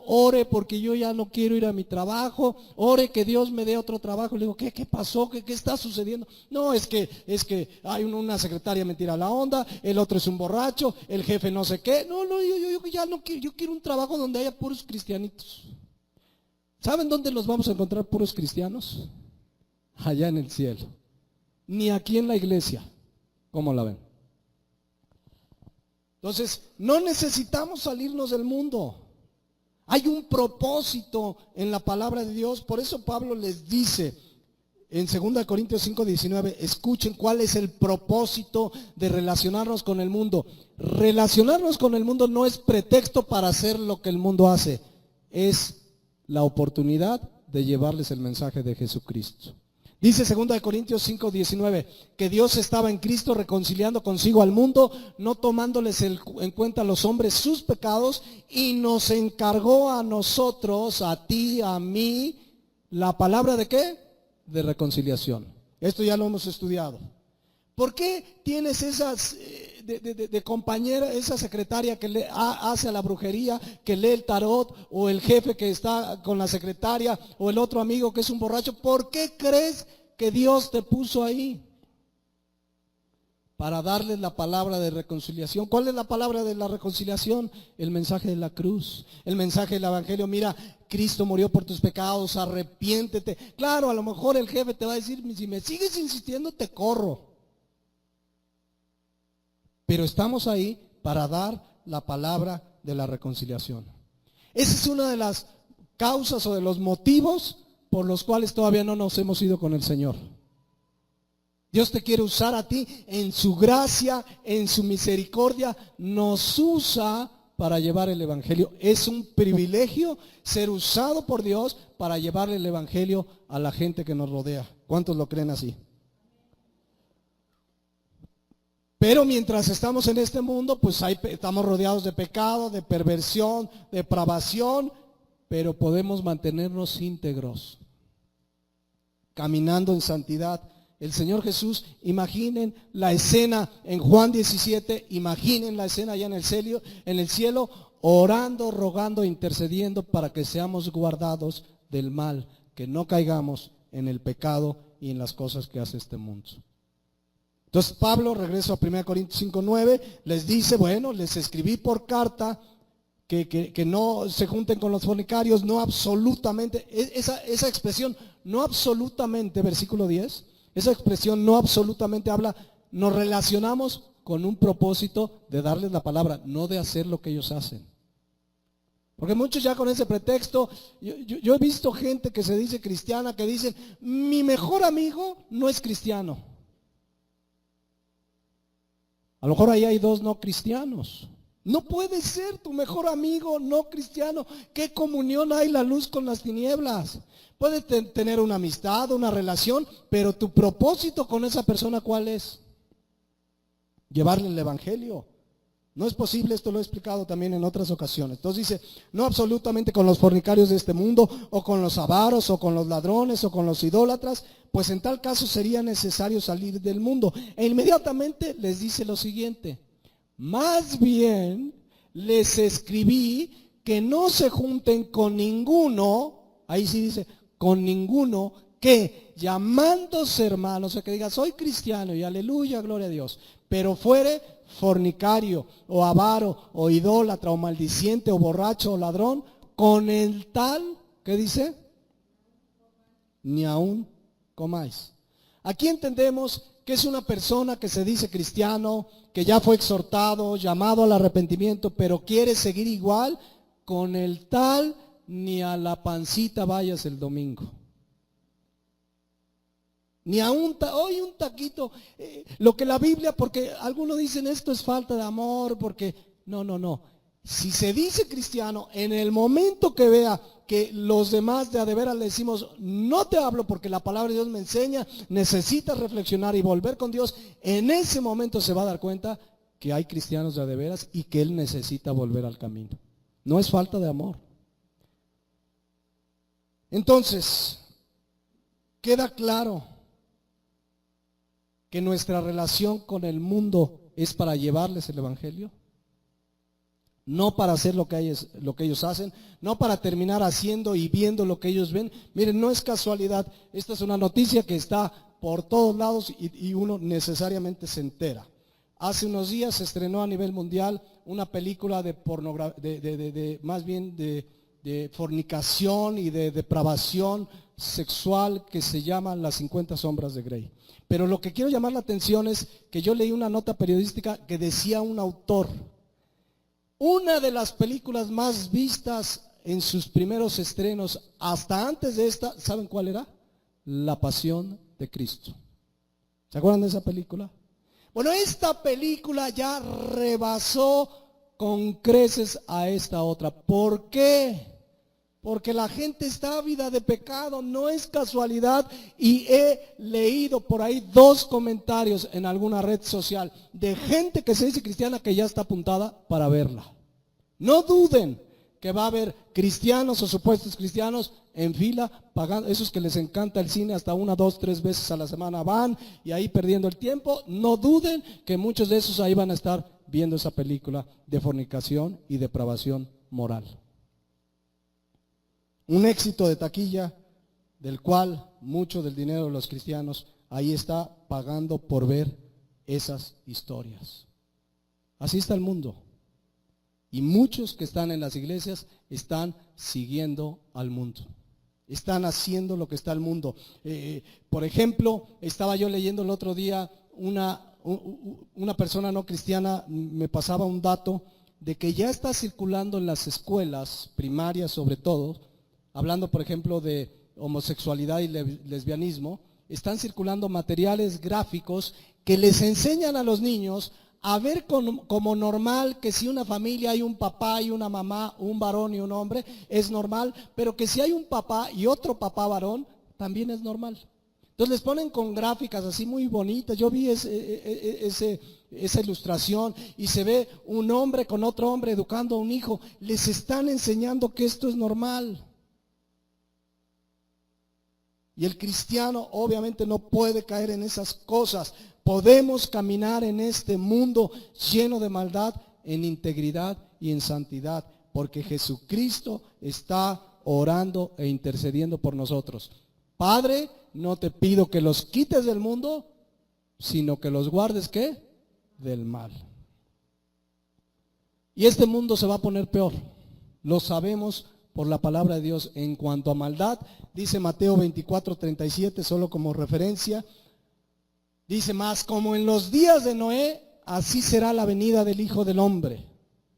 ore porque yo ya no quiero ir a mi trabajo, ore que Dios me dé otro trabajo. Le digo, ¿qué pasó? ¿Qué está sucediendo? No, es que hay una secretaria me tira la onda, el otro es un borracho, el jefe no sé qué. No, yo ya no quiero, yo quiero un trabajo donde haya puros cristianitos. ¿Saben dónde los vamos a encontrar puros cristianos? Allá en el cielo. Ni aquí en la iglesia. ¿Cómo la ven? Entonces, no necesitamos salirnos del mundo. Hay un propósito en la palabra de Dios. Por eso Pablo les dice en 2 Corintios 5:19, escuchen cuál es el propósito de relacionarnos con el mundo. Relacionarnos con el mundo no es pretexto para hacer lo que el mundo hace. Es la oportunidad de llevarles el mensaje de Jesucristo. Dice 2 Corintios 5:19 que Dios estaba en Cristo reconciliando consigo al mundo, no tomándoles en cuenta a los hombres sus pecados, y nos encargó a nosotros, a ti, a mí, la palabra ¿de qué? De reconciliación. Esto ya lo hemos estudiado. ¿Por qué tienes esas de compañera, esa secretaria que hace a la brujería, que lee el tarot, o el jefe que está con la secretaria, o el otro amigo que es un borracho? ¿Por qué crees que Dios te puso ahí? Para darles la palabra de reconciliación. ¿Cuál es la palabra de la reconciliación? El mensaje de la cruz, el mensaje del evangelio. Mira, Cristo murió por tus pecados, arrepiéntete. Claro, a lo mejor el jefe te va a decir, si me sigues insistiendo te corro. Pero estamos ahí para dar la palabra de la reconciliación. Esa es una de las causas o de los motivos por los cuales todavía no nos hemos ido con el Señor. Dios te quiere usar a ti en su gracia, en su misericordia. Nos usa para llevar el evangelio. Es un privilegio ser usado por Dios para llevarle el evangelio a la gente que nos rodea. ¿Cuántos lo creen así? Pero mientras estamos en este mundo, pues estamos rodeados de pecado, de perversión, de depravación, pero podemos mantenernos íntegros, caminando en santidad. El Señor Jesús, imaginen la escena en Juan 17, imaginen la escena allá en el cielo, orando, rogando, intercediendo para que seamos guardados del mal, que no caigamos en el pecado y en las cosas que hace este mundo. Entonces Pablo, regreso a 1 Corintios 5:9, les dice, bueno, les escribí por carta que no se junten con los fornicarios, no absolutamente, esa expresión, no absolutamente, versículo 10, esa expresión no absolutamente habla, nos relacionamos con un propósito de darles la palabra, no de hacer lo que ellos hacen. Porque muchos ya con ese pretexto, yo he visto gente que se dice cristiana, que dicen, mi mejor amigo no es cristiano. A lo mejor ahí hay dos no cristianos. No puede ser tu mejor amigo no cristiano. ¿Qué comunión hay la luz con las tinieblas? Puedes tener una amistad, una relación, pero tu propósito con esa persona, ¿cuál es? Llevarle el evangelio. No es posible, esto lo he explicado también en otras ocasiones. Entonces dice, no absolutamente con los fornicarios de este mundo, o con los avaros, o con los ladrones, o con los idólatras, pues en tal caso sería necesario salir del mundo. E inmediatamente les dice lo siguiente: más bien les escribí que no se junten con ninguno, ahí sí dice, con ninguno, que llamándose hermanos, o sea que diga soy cristiano y aleluya, gloria a Dios, pero fuere fornicario o avaro o idólatra o maldiciente o borracho o ladrón, con el tal, ¿qué dice? Ni aún comáis. Aquí entendemos que es una persona que se dice cristiano, que ya fue exhortado, llamado al arrepentimiento, pero quiere seguir igual, con el tal ni a la pancita vayas el domingo. Ni a hoy un taquito, lo que la Biblia, porque algunos dicen esto es falta de amor, porque no. Si se dice cristiano, en el momento que vea que los demás de a de veras le decimos, no te hablo porque la palabra de Dios me enseña, necesitas reflexionar y volver con Dios, en ese momento se va a dar cuenta que hay cristianos de a de veras y que él necesita volver al camino. No es falta de amor. Entonces, queda claro que nuestra relación con el mundo es para llevarles el evangelio, no para hacer lo que ellos hacen, no para terminar haciendo y viendo lo que ellos ven. Miren, no es casualidad, esta es una noticia que está por todos lados y uno necesariamente se entera. Hace unos días se estrenó a nivel mundial una película de fornicación y de depravación sexual que se llama Las 50 sombras de Grey. Pero lo que quiero llamar la atención es que yo leí una nota periodística que decía un autor, una de las películas más vistas en sus primeros estrenos, hasta antes de esta, ¿saben cuál era? La Pasión de Cristo. ¿Se acuerdan de esa película? Bueno, esta película ya rebasó con creces a esta otra. ¿Por qué? Porque la gente está ávida de pecado, no es casualidad, y he leído por ahí 2 comentarios en alguna red social de gente que se dice cristiana que ya está apuntada para verla. No duden que va a haber cristianos o supuestos cristianos en fila pagando, esos que les encanta el cine hasta 1, 2, 3 veces a la semana van y ahí perdiendo el tiempo. No duden que muchos de esos ahí van a estar viendo esa película de fornicación y depravación moral. Un éxito de taquilla del cual mucho del dinero de los cristianos ahí está pagando por ver esas historias. Así está el mundo. Y muchos que están en las iglesias están siguiendo al mundo. Están haciendo lo que está el mundo. Por ejemplo, estaba yo leyendo el otro día, una persona no cristiana me pasaba un dato de que ya está circulando en las escuelas primarias, sobre todo, hablando por ejemplo de homosexualidad y lesbianismo, están circulando materiales gráficos que les enseñan a los niños a ver como normal que si una familia hay un papá y una mamá, un varón y un hombre, es normal, pero que si hay un papá y otro papá varón, también es normal. Entonces les ponen con gráficas así muy bonitas. Yo vi esa ilustración y se ve un hombre con otro hombre educando a un hijo. Les están enseñando que esto es normal. Y el cristiano obviamente no puede caer en esas cosas. Podemos caminar en este mundo lleno de maldad en integridad y en santidad, porque Jesucristo está orando e intercediendo por nosotros. Padre, no te pido que los quites del mundo, sino que los guardes, ¿qué? Del mal. Y este mundo se va a poner peor. Lo sabemos por la palabra de Dios. En cuanto a maldad, dice Mateo 24:37, solo como referencia. Dice más, como en los días de Noé, así será la venida del Hijo del Hombre.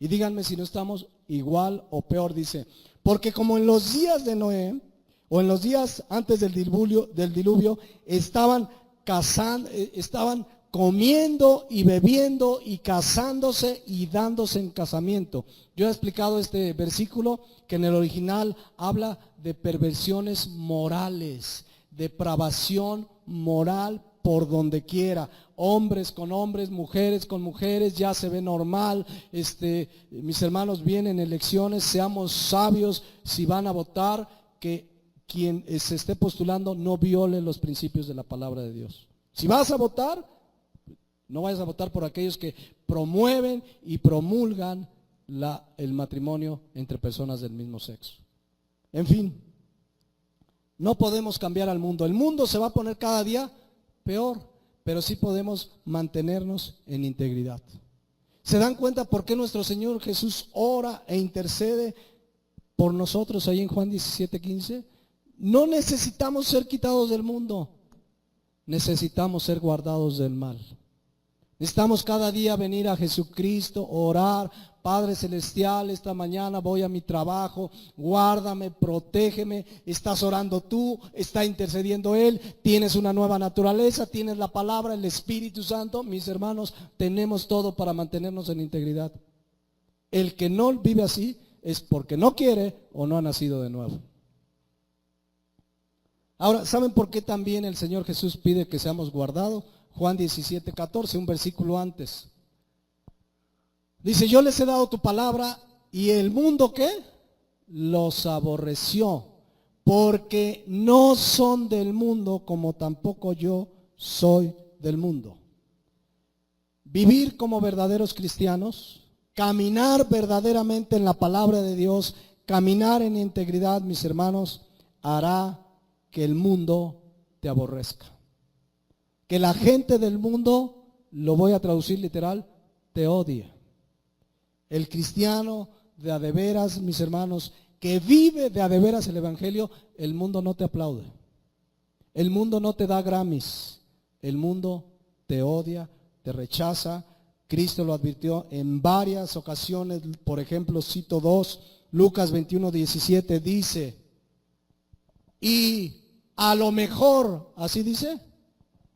Y díganme si no estamos igual o peor, dice. Porque como en los días de Noé, o en los días antes del diluvio, estaban comiendo y bebiendo y casándose y dándose en casamiento. Yo he explicado este versículo que en el original habla de perversiones morales, depravación moral por donde quiera. Hombres con hombres, mujeres con mujeres, ya se ve normal. Mis hermanos, vienen elecciones, seamos sabios si van a votar, que quien se esté postulando no viole los principios de la palabra de Dios. Si vas a votar, no vayas a votar por aquellos que promueven y promulgan el matrimonio entre personas del mismo sexo. En fin, no podemos cambiar al mundo. El mundo se va a poner cada día peor, pero sí podemos mantenernos en integridad. ¿Se dan cuenta por qué nuestro Señor Jesús ora e intercede por nosotros ahí en Juan 17:15? No necesitamos ser quitados del mundo, necesitamos ser guardados del mal. Necesitamos cada día venir a Jesucristo, orar. Padre Celestial, esta mañana voy a mi trabajo, guárdame, protégeme. Estás orando tú, está intercediendo Él, tienes una nueva naturaleza, tienes la palabra, el Espíritu Santo. Mis hermanos, tenemos todo para mantenernos en integridad. El que no vive así es porque no quiere o no ha nacido de nuevo. Ahora, ¿saben por qué también el Señor Jesús pide que seamos guardados? Juan 17:14, un versículo antes. Dice, yo les he dado tu palabra y el mundo, ¿qué? Los aborreció, porque no son del mundo como tampoco yo soy del mundo. Vivir como verdaderos cristianos, caminar verdaderamente en la palabra de Dios, caminar en integridad, mis hermanos, hará que el mundo te aborrezca. Que la gente del mundo, lo voy a traducir literal, te odie. El cristiano de a de veras, mis hermanos, que vive de a de veras el evangelio, el mundo no te aplaude. El mundo no te da Grammys. El mundo te odia, te rechaza. Cristo lo advirtió en varias ocasiones. Por ejemplo, cito dos, Lucas 21:17 dice, y a lo mejor, así dice,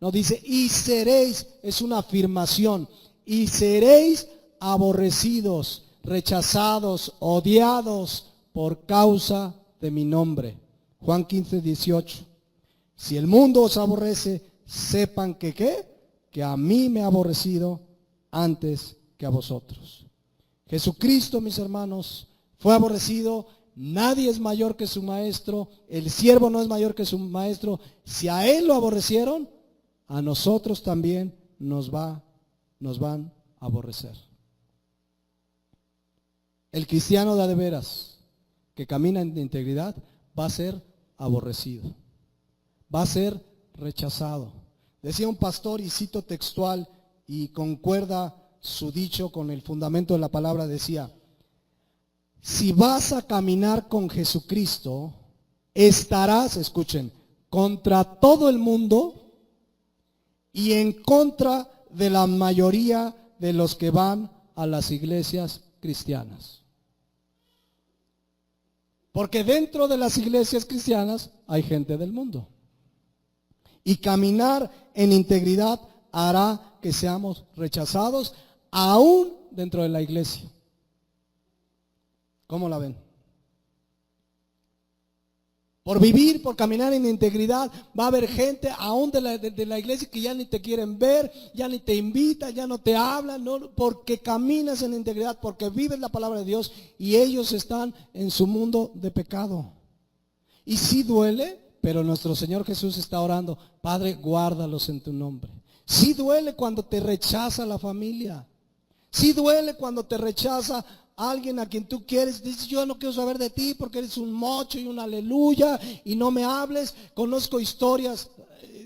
no dice, y seréis, es una afirmación, y seréis aborrecidos, rechazados, odiados por causa de mi nombre. Juan 15:18. Si el mundo os aborrece, sepan que ¿qué? Que a mí me ha aborrecido antes que a vosotros. Jesucristo, mis hermanos, fue aborrecido. Nadie es mayor que su maestro. El siervo no es mayor que su maestro. Si a él lo aborrecieron, a nosotros también nos van a aborrecer. El cristiano de veras que camina en integridad va a ser aborrecido, va a ser rechazado. Decía un pastor, y cito textual y concuerda su dicho con el fundamento de la palabra, decía, si vas a caminar con Jesucristo, estarás, escuchen, contra todo el mundo y en contra de la mayoría de los que van a las iglesias cristianas. Porque dentro de las iglesias cristianas hay gente del mundo. Y caminar en integridad hará que seamos rechazados aún dentro de la iglesia. ¿Cómo la ven? Por vivir, por caminar en integridad, va a haber gente aún de la iglesia que ya ni te quieren ver, ya ni te invitan, ya no te hablan, no, porque caminas en integridad, porque vives la palabra de Dios y ellos están en su mundo de pecado. Y sí duele, pero nuestro Señor Jesús está orando, Padre, guárdalos en tu nombre. Sí duele cuando te rechaza la familia. Sí duele cuando te rechaza alguien a quien tú quieres. Dices, yo no quiero saber de ti porque eres un mocho y un aleluya y no me hables. Conozco historias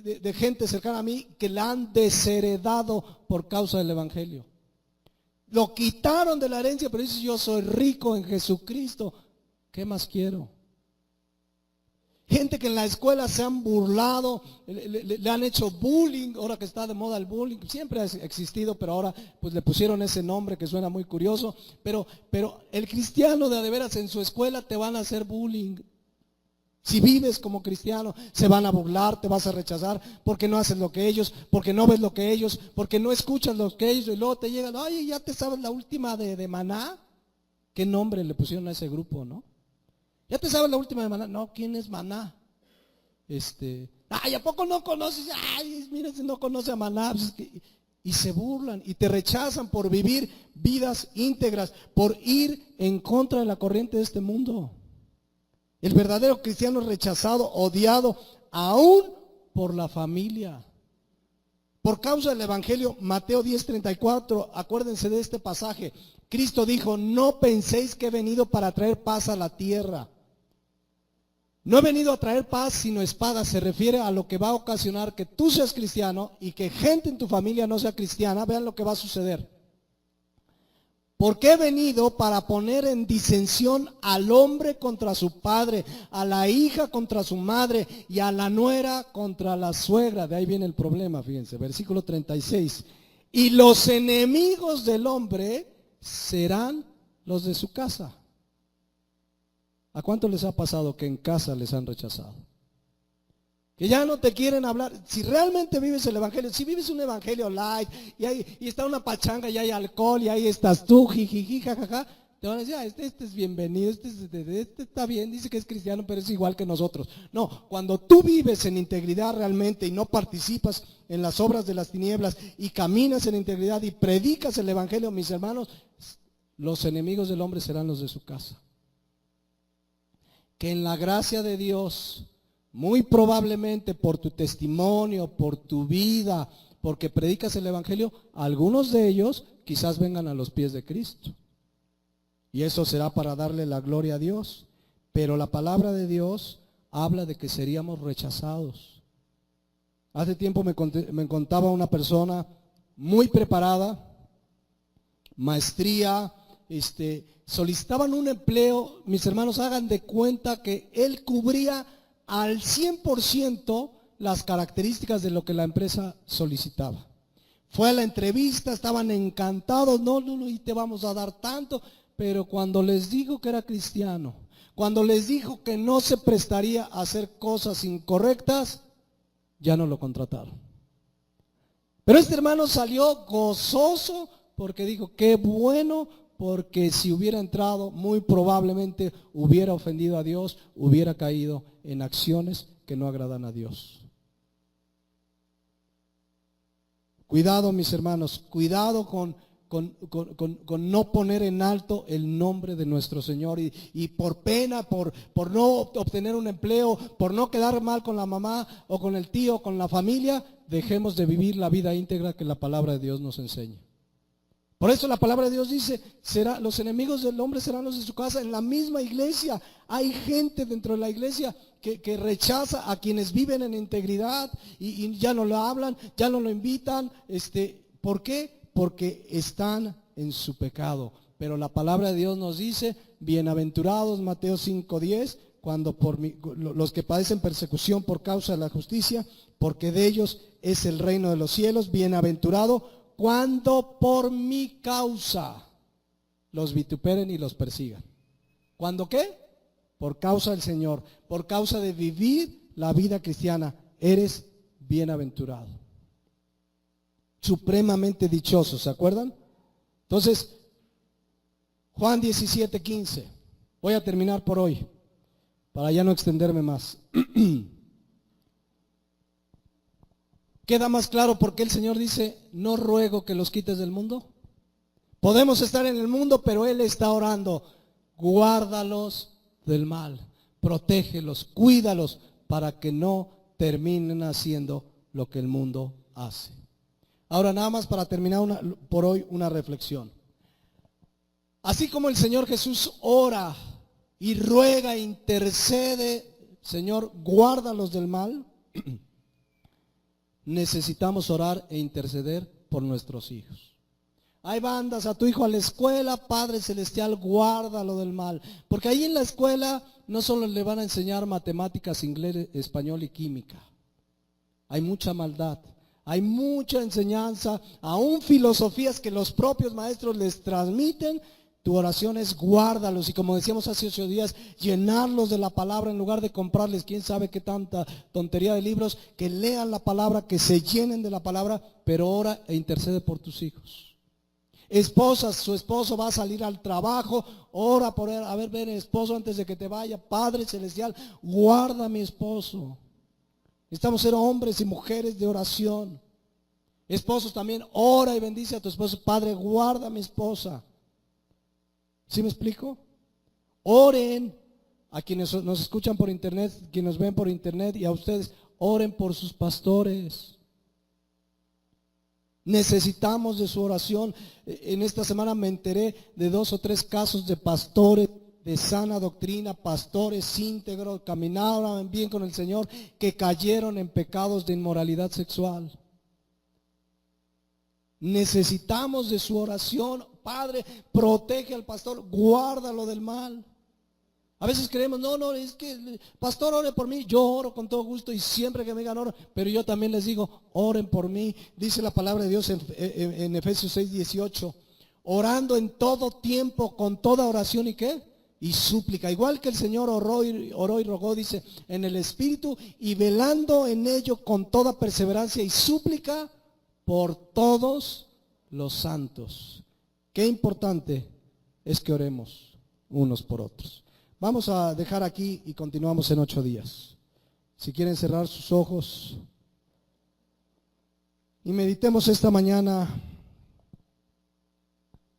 de gente cercana a mí que la han desheredado por causa del evangelio. Lo quitaron de la herencia, pero dices, yo soy rico en Jesucristo. ¿Qué más quiero? Gente que en la escuela se han burlado, le han hecho bullying, ahora que está de moda el bullying, siempre ha existido, pero ahora pues le pusieron ese nombre que suena muy curioso, pero el cristiano de veras en su escuela te van a hacer bullying. Si vives como cristiano, se van a burlar, te vas a rechazar porque no haces lo que ellos, porque no ves lo que ellos, porque no escuchas lo que ellos, y luego te llegan, oye, ya te sabes la última de Maná. ¿Qué nombre le pusieron a ese grupo, no? ¿Ya te sabes la última de Maná? No, ¿quién es Maná? Ay, ¿a poco no conoces? Ay, mira, si no conoce a Maná. Y se burlan y te rechazan por vivir vidas íntegras, por ir en contra de la corriente de este mundo. El verdadero cristiano es rechazado, odiado, aún por la familia. Por causa del evangelio, Mateo 10:34, acuérdense de este pasaje. Cristo dijo, no penséis que he venido para traer paz a la tierra. No he venido a traer paz sino espada. Se refiere a lo que va a ocasionar que tú seas cristiano y que gente en tu familia no sea cristiana. Vean lo que va a suceder. Porque he venido para poner en disensión al hombre contra su padre, a la hija contra su madre y a la nuera contra la suegra. De ahí viene el problema, fíjense, versículo 36. Y los enemigos del hombre serán los de su casa. ¿A cuánto les ha pasado que en casa les han rechazado? Que ya no te quieren hablar. Si realmente vives el evangelio, si vives un evangelio light y está una pachanga y hay alcohol y ahí estás tú, jijiji, jajaja, te van a decir, este es bienvenido, este está bien, dice que es cristiano, pero es igual que nosotros. No, cuando tú vives en integridad realmente y no participas en las obras de las tinieblas y caminas en integridad y predicas el evangelio, mis hermanos, los enemigos del hombre serán los de su casa. Que en la gracia de Dios, muy probablemente por tu testimonio, por tu vida, porque predicas el evangelio, algunos de ellos quizás vengan a los pies de Cristo. Y eso será para darle la gloria a Dios. Pero la palabra de Dios habla de que seríamos rechazados. Hace tiempo me contaba una persona muy preparada, maestría, solicitaban un empleo. Mis hermanos, hagan de cuenta que él cubría al 100% las características de lo que la empresa solicitaba. Fue a la entrevista, estaban encantados, no, y te vamos a dar tanto, pero cuando les dijo que era cristiano, cuando les dijo que no se prestaría a hacer cosas incorrectas, ya no lo contrataron. Pero este hermano salió gozoso porque dijo, qué bueno, porque si hubiera entrado, muy probablemente hubiera ofendido a Dios, hubiera caído en acciones que no agradan a Dios. Cuidado, mis hermanos, cuidado con no poner en alto el nombre de nuestro Señor y por pena, por no obtener un empleo, por no quedar mal con la mamá o con el tío, con la familia, dejemos de vivir la vida íntegra que la palabra de Dios nos enseña. Por eso la palabra de Dios dice, los enemigos del hombre serán los de su casa. En la misma iglesia hay gente dentro de la iglesia que rechaza a quienes viven en integridad y ya no lo hablan, ya no lo invitan. ¿Por qué? Porque están en su pecado. Pero la palabra de Dios nos dice, bienaventurados, Mateo 5:10, cuando los que padecen persecución por causa de la justicia, porque de ellos es el reino de los cielos. Bienaventurado cuando por mi causa los vituperen y los persigan. ¿Cuándo qué? Por causa del Señor, por causa de vivir la vida cristiana, eres bienaventurado. Supremamente dichoso, ¿se acuerdan? Entonces, Juan 17:15. Voy a terminar por hoy, para ya no extenderme más. ¿Queda más claro por qué el Señor dice, no ruego que los quites del mundo? Podemos estar en el mundo, pero Él está orando, guárdalos del mal, protégelos, cuídalos, para que no terminen haciendo lo que el mundo hace. Ahora, nada más para terminar por hoy una reflexión. Así como el Señor Jesús ora y ruega, intercede, Señor, guárdalos del mal, necesitamos orar e interceder por nuestros hijos. Ahí mandas a tu hijo a la escuela, Padre Celestial, guárdalo del mal. Porque ahí en la escuela no solo le van a enseñar matemáticas, inglés, español y química. Hay mucha maldad, hay mucha enseñanza, aún filosofías que los propios maestros les transmiten, Tu oración es guárdalos, y como decíamos hace 8 días, llenarlos de la palabra en lugar de comprarles quién sabe qué tanta tontería de libros. Que lean la palabra, que se llenen de la palabra, pero ora e intercede por tus hijos. Esposas, su esposo va a salir al trabajo, ora por él. A ver, ven esposo antes de que te vaya. Padre celestial, guarda a mi esposo. Necesitamos ser hombres y mujeres de oración. Esposos también, ora y bendice a tu esposo. Padre, guarda a mi esposa. ¿Sí me explico? Oren a quienes nos escuchan por internet, quienes nos ven por internet, y a ustedes, oren por sus pastores. Necesitamos de su oración. En esta semana me enteré de 2 o 3 casos de pastores de sana doctrina, pastores íntegros, caminaban bien con el Señor, que cayeron en pecados de inmoralidad sexual. Necesitamos de su oración. Padre, protege al pastor, guárdalo del mal. A veces creemos, no, es que pastor, ore por mí. Yo oro con todo gusto y siempre que me digan oro, pero yo también les digo, oren por mí. Dice la palabra de Dios en Efesios 6:18, orando en todo tiempo con toda oración y ¿qué? Y súplica. Igual que el Señor oró y rogó, dice, en el Espíritu, y velando en ello con toda perseverancia y súplica por todos los santos. Qué importante es que oremos unos por otros. Vamos a dejar aquí y continuamos en 8 días. Si quieren cerrar sus ojos y meditemos esta mañana.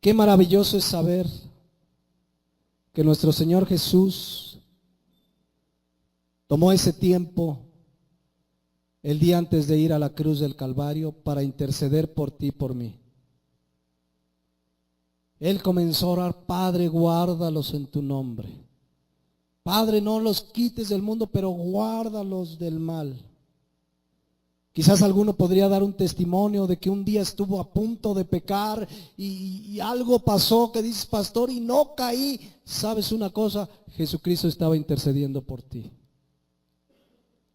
Qué maravilloso es saber que nuestro Señor Jesús tomó ese tiempo el día antes de ir a la cruz del Calvario para interceder por ti y por mí. Él comenzó a orar, Padre, guárdalos en tu nombre. Padre, no los quites del mundo, pero guárdalos del mal. Quizás alguno podría dar un testimonio de que un día estuvo a punto de pecar y algo pasó que dices, pastor, y no caí. ¿Sabes una cosa? Jesucristo estaba intercediendo por ti.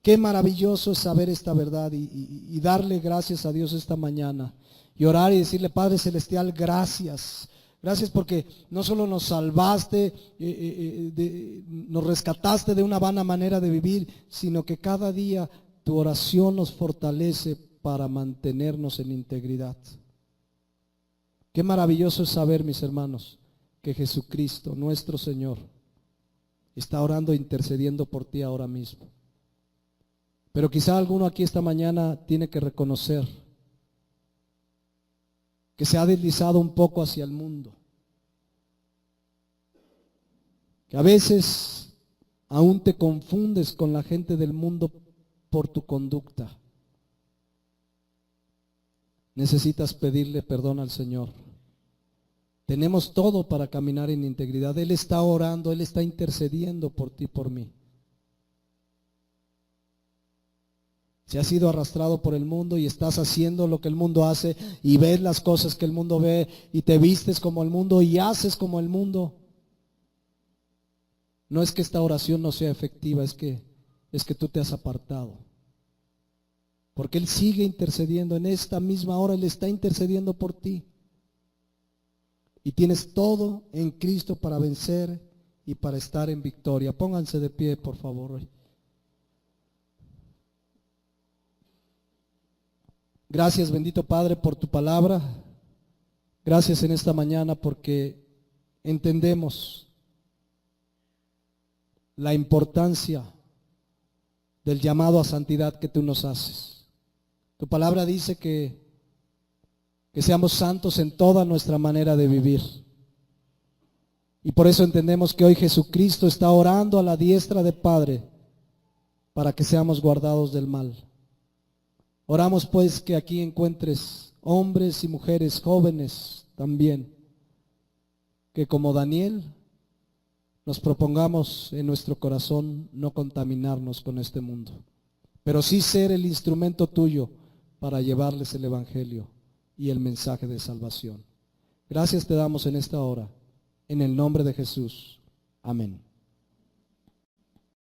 Qué maravilloso es saber esta verdad y darle gracias a Dios esta mañana. Y orar y decirle, Padre Celestial, gracias. Gracias porque no solo nos salvaste, nos rescataste de una vana manera de vivir, sino que cada día tu oración nos fortalece para mantenernos en integridad. Qué maravilloso es saber, mis hermanos, que Jesucristo, nuestro Señor, está orando e intercediendo por ti ahora mismo. Pero quizá alguno aquí esta mañana tiene que reconocer que se ha deslizado un poco hacia el mundo, que a veces aún te confundes con la gente del mundo por tu conducta. Necesitas pedirle perdón al Señor. Tenemos todo para caminar en integridad. Él está orando, Él está intercediendo por ti y por mí. Si has sido arrastrado por el mundo y estás haciendo lo que el mundo hace y ves las cosas que el mundo ve y te vistes como el mundo y haces como el mundo, no es que esta oración no sea efectiva, es que tú te has apartado. Porque Él sigue intercediendo en esta misma hora, Él está intercediendo por ti. Y tienes todo en Cristo para vencer y para estar en victoria. Pónganse de pie, por favor. Gracias, bendito Padre, por tu palabra. Gracias en esta mañana porque entendemos la importancia del llamado a santidad que tú nos haces. Tu palabra dice que seamos santos en toda nuestra manera de vivir. Y por eso entendemos que hoy Jesucristo está orando a la diestra del Padre para que seamos guardados del mal. Oramos pues que aquí encuentres hombres y mujeres jóvenes también, que como Daniel nos propongamos en nuestro corazón no contaminarnos con este mundo, pero sí ser el instrumento tuyo para llevarles el Evangelio y el mensaje de salvación. Gracias te damos en esta hora, en el nombre de Jesús. Amén.